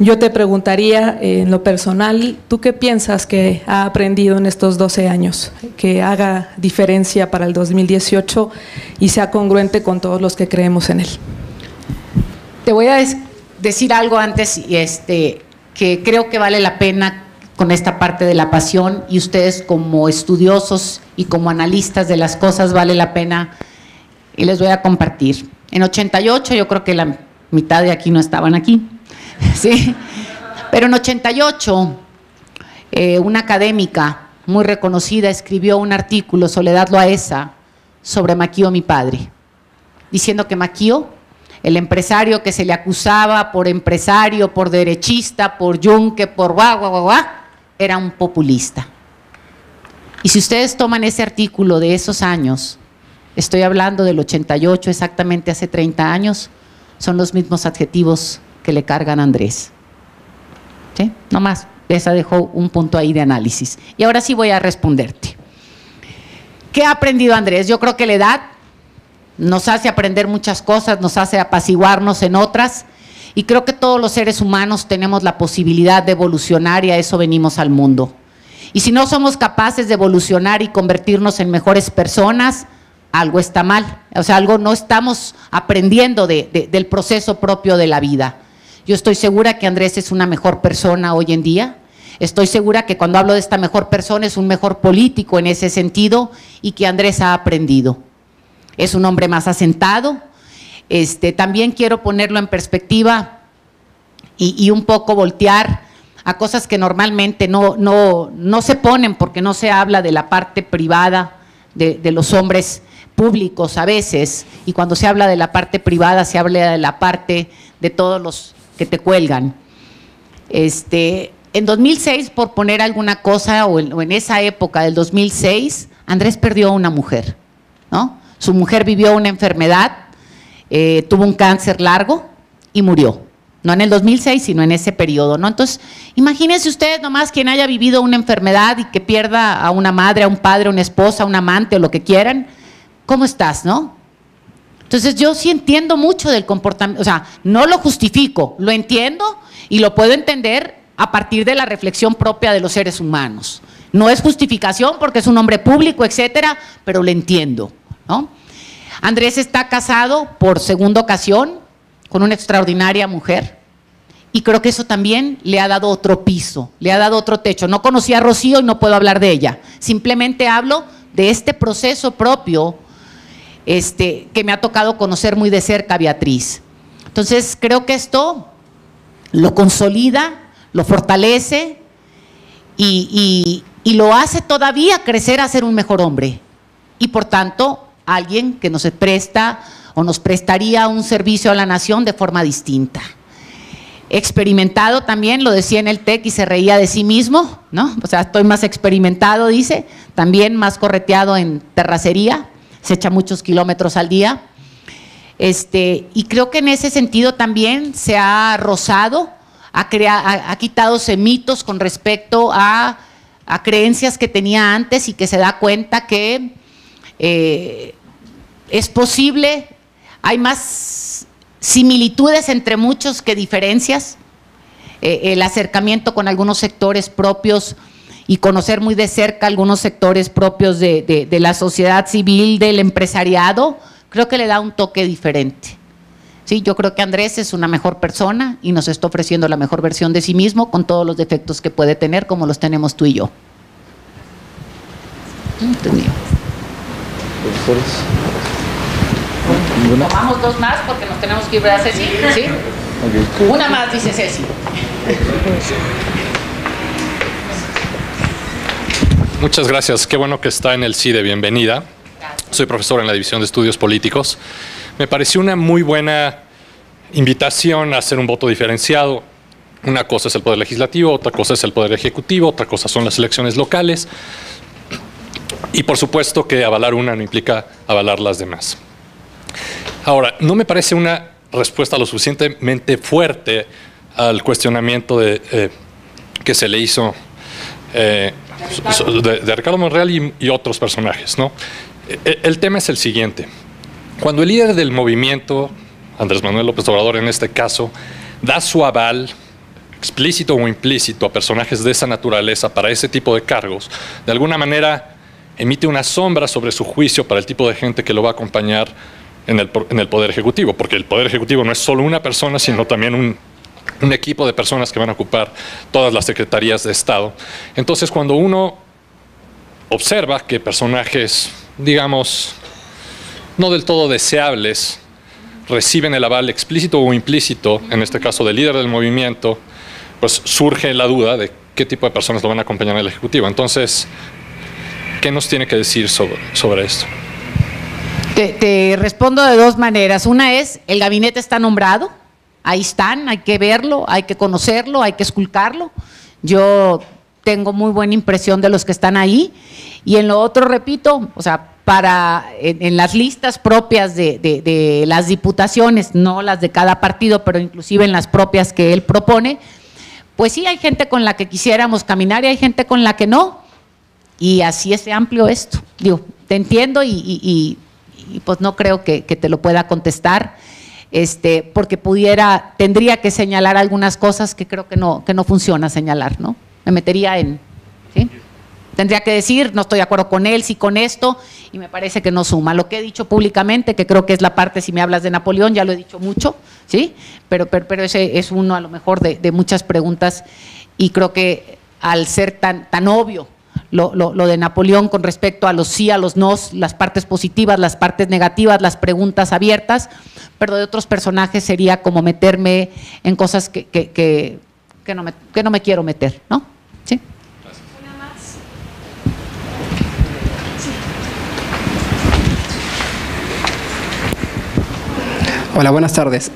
Yo te preguntaría, en lo personal, ¿tú qué piensas que ha aprendido en estos 12 años? Que haga diferencia para el 2018 y sea congruente con todos los que creemos en él. Te voy a decir algo antes, que creo que vale la pena con esta parte de la pasión, y ustedes como estudiosos y como analistas de las cosas vale la pena, y les voy a compartir. En 88 yo creo que mitad de aquí no estaban aquí, ¿sí? Pero en 88, una académica muy reconocida escribió un artículo, Soledad Loaesa, sobre Maquío, mi padre, diciendo que Maquío, el empresario que se le acusaba por empresario, por derechista, por yunque, por era un populista. Y si ustedes toman ese artículo de esos años, estoy hablando del 88, exactamente hace 30 años, son los mismos adjetivos que le cargan a Andrés. ¿Sí? No más, esa dejó un punto ahí de análisis. Y ahora sí voy a responderte. ¿Qué ha aprendido Andrés? Yo creo que la edad nos hace aprender muchas cosas, nos hace apaciguarnos en otras, y creo que todos los seres humanos tenemos la posibilidad de evolucionar y a eso venimos al mundo. Y si no somos capaces de evolucionar y convertirnos en mejores personas, algo está mal, o sea, algo no estamos aprendiendo del proceso propio de la vida. Yo estoy segura que Andrés es una mejor persona hoy en día, estoy segura que cuando hablo de esta mejor persona es un mejor político en ese sentido y que Andrés ha aprendido. Es un hombre más asentado. También quiero ponerlo en perspectiva y un poco voltear a cosas que normalmente no se ponen porque no se habla de la parte privada de los hombres públicos a veces, y cuando se habla de la parte privada se habla de la parte de todos los que te cuelgan. En 2006, por poner alguna cosa, o en esa época del 2006, Andrés perdió a una mujer, ¿no? Su mujer vivió una enfermedad, tuvo un cáncer largo y murió. No en el 2006, sino en ese periodo, ¿no? Entonces, imagínense ustedes nomás quien haya vivido una enfermedad y que pierda a una madre, a un padre, a una esposa, a un amante o lo que quieran. ¿Cómo estás, no? Entonces, yo sí entiendo mucho del comportamiento, o sea, no lo justifico, lo entiendo y lo puedo entender a partir de la reflexión propia de los seres humanos. No es justificación porque es un hombre público, etcétera, pero lo entiendo, ¿no? Andrés está casado por segunda ocasión con una extraordinaria mujer y creo que eso también le ha dado otro piso, le ha dado otro techo. No conocí a Rocío y no puedo hablar de ella, simplemente hablo de este proceso propio que me ha tocado conocer muy de cerca a Beatriz. Entonces creo que esto lo consolida, lo fortalece y lo hace todavía crecer a ser un mejor hombre y por tanto alguien que nos presta o nos prestaría un servicio a la nación de forma distinta. Experimentado también, lo decía en el TEC y se reía de sí mismo, ¿no? O sea, estoy más experimentado, dice, también más correteado en terracería, se echa muchos kilómetros al día. Y creo que en ese sentido también se ha rozado, ha quitado mitos con respecto a creencias que tenía antes y que se da cuenta que es posible, hay más similitudes entre muchos que diferencias, el acercamiento con algunos sectores propios y conocer muy de cerca algunos sectores propios de la sociedad civil, del empresariado, creo que le da un toque diferente. Sí, yo creo que Andrés es una mejor persona y nos está ofreciendo la mejor versión de sí mismo con todos los defectos que puede tener, como los tenemos tú y yo. Entendido. Profesores. Tomamos dos más porque nos tenemos que ir a Ceci, ¿sí? Okay. Una más, dice Ceci. Muchas gracias, qué bueno que está en el CIDE, bienvenida. Soy profesor en la División de Estudios Políticos. Me pareció una muy buena invitación a hacer un voto diferenciado. Una cosa es el Poder Legislativo, otra cosa es el Poder Ejecutivo, otra cosa son las elecciones locales. Y por supuesto que avalar una no implica avalar las demás. Ahora, no me parece una respuesta lo suficientemente fuerte al cuestionamiento que se le hizo de Ricardo Monreal y otros personajes, ¿no? El tema es el siguiente. Cuando el líder del movimiento, Andrés Manuel López Obrador en este caso, da su aval, explícito o implícito, a personajes de esa naturaleza para ese tipo de cargos, de alguna manera emite una sombra sobre su juicio para el tipo de gente que lo va a acompañar en el Poder Ejecutivo, porque el Poder Ejecutivo no es solo una persona, sino también un equipo de personas que van a ocupar todas las secretarías de Estado. Entonces, cuando uno observa que personajes, digamos, no del todo deseables, reciben el aval explícito o implícito, en este caso del líder del movimiento, pues surge la duda de qué tipo de personas lo van a acompañar en el Ejecutivo. Entonces, ¿qué nos tiene que decir sobre esto? Te respondo de dos maneras. Una es, el gabinete está nombrado, ahí están, hay que verlo, hay que conocerlo, hay que esculcarlo. Yo tengo muy buena impresión de los que están ahí. Y en lo otro, repito, o sea, en las listas propias de las diputaciones, no las de cada partido, pero inclusive en las propias que él propone, pues sí hay gente con la que quisiéramos caminar y hay gente con la que no. Y así es de amplio esto. Digo, te entiendo y pues no creo que te lo pueda contestar, porque tendría que señalar algunas cosas que creo que no funciona señalar, ¿no? Me metería ¿sí? Tendría que decir, no estoy de acuerdo con él, sí con esto, y me parece que no suma. Lo que he dicho públicamente, que creo que es la parte, si me hablas de Napoleón, ya lo he dicho mucho, ¿sí? Pero ese es uno a lo mejor de muchas preguntas, y creo que al ser tan obvio lo de Napoleón con respecto a los sí, a los no, las partes positivas, las partes negativas, las preguntas abiertas, pero de otros personajes sería como meterme en cosas que no me quiero meter, ¿no? ¿Sí? Una más. Hola, buenas tardes.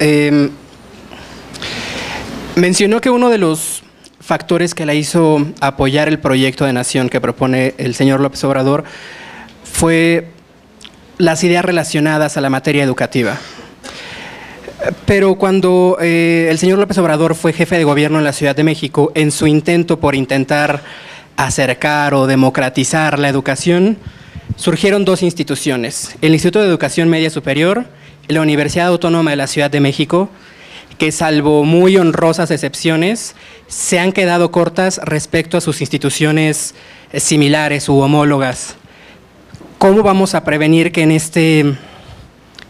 Mencionó que uno de los factores que la hizo apoyar el proyecto de nación que propone el señor López Obrador fue las ideas relacionadas a la materia educativa. Pero cuando el señor López Obrador fue jefe de gobierno en la Ciudad de México, en su intento por intentar acercar o democratizar la educación, surgieron dos instituciones, el Instituto de Educación Media Superior y la Universidad Autónoma de la Ciudad de México, que salvo muy honrosas excepciones, se han quedado cortas respecto a sus instituciones similares u homólogas. ¿Cómo vamos a prevenir que en este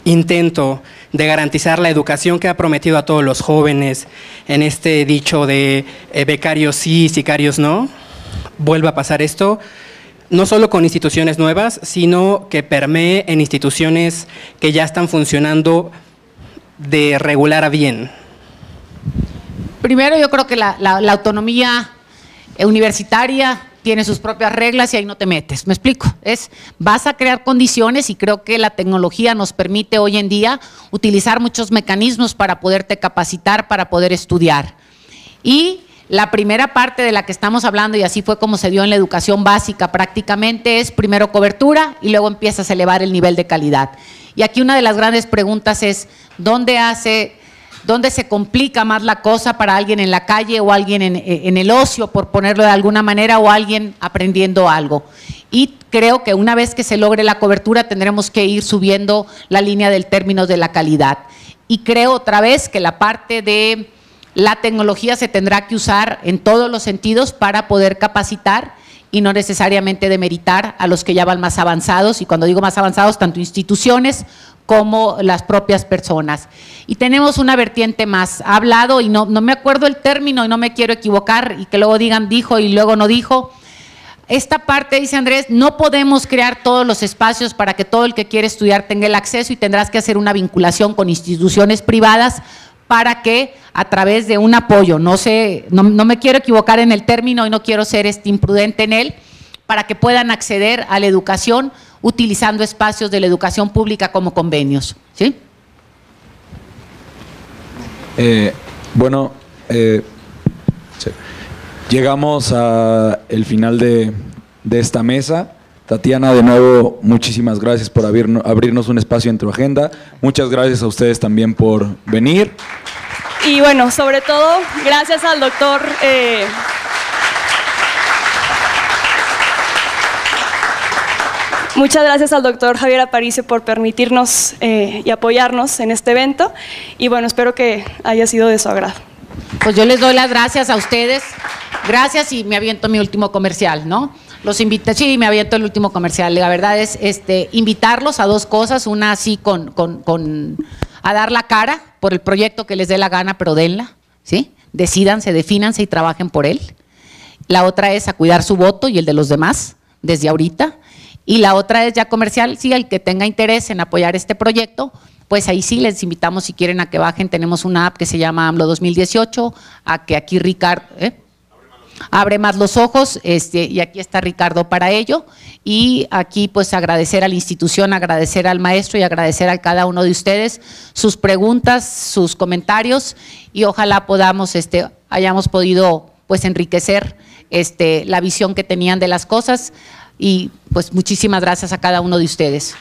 intento de garantizar la educación que ha prometido a todos los jóvenes, en este dicho de becarios sí, sicarios no, vuelva a pasar esto? No solo con instituciones nuevas, sino que permee en instituciones que ya están funcionando de regular a bien. Primero, yo creo que la autonomía universitaria tiene sus propias reglas y ahí no te metes. ¿Me explico? Vas a crear condiciones y creo que la tecnología nos permite hoy en día utilizar muchos mecanismos para poderte capacitar, para poder estudiar. Y la primera parte de la que estamos hablando, y así fue como se dio en la educación básica prácticamente, es primero cobertura y luego empiezas a elevar el nivel de calidad. Y aquí una de las grandes preguntas es, ¿dónde se complica más la cosa para alguien en la calle o alguien en el ocio, por ponerlo de alguna manera, o alguien aprendiendo algo? Y creo que una vez que se logre la cobertura tendremos que ir subiendo la línea del término de la calidad. Y creo otra vez que la parte de la tecnología se tendrá que usar en todos los sentidos para poder capacitar y no necesariamente demeritar a los que ya van más avanzados, y cuando digo más avanzados, tanto instituciones como las propias personas. Y tenemos una vertiente más. Ha hablado, y no me acuerdo el término y no me quiero equivocar, y que luego digan dijo y luego no dijo. Esta parte, dice Andrés, no podemos crear todos los espacios para que todo el que quiere estudiar tenga el acceso, y tendrás que hacer una vinculación con instituciones privadas para que a través de un apoyo, no me quiero equivocar en el término y no quiero ser imprudente en él, para que puedan acceder a la educación utilizando espacios de la educación pública como convenios. ¿Sí? Sí. Llegamos al final de esta mesa. Tatiana, de nuevo, muchísimas gracias por abrirnos un espacio en tu agenda. Muchas gracias a ustedes también por venir. Y bueno, sobre todo, gracias al doctor muchas gracias al doctor Javier Aparicio por permitirnos y apoyarnos en este evento. Y bueno, espero que haya sido de su agrado. Pues yo les doy las gracias a ustedes. Gracias, y me aviento mi último comercial, ¿no? Los invito, sí, me aviento el último comercial. La verdad es invitarlos a dos cosas. Una, así a dar la cara por el proyecto que les dé la gana, pero denla, ¿sí? Decídanse, defínanse y trabajen por él. La otra es a cuidar su voto y el de los demás desde ahorita. Y la otra es ya comercial, sí, el que tenga interés en apoyar este proyecto, pues ahí sí les invitamos, si quieren, a que bajen. Tenemos una app que se llama AMLO 2018, a que aquí Ricardo… Abre más los ojos, y aquí está Ricardo para ello. Y aquí pues agradecer a la institución, agradecer al maestro y agradecer a cada uno de ustedes sus preguntas, sus comentarios, y ojalá podamos, hayamos podido pues enriquecer la visión que tenían de las cosas, y pues muchísimas gracias a cada uno de ustedes.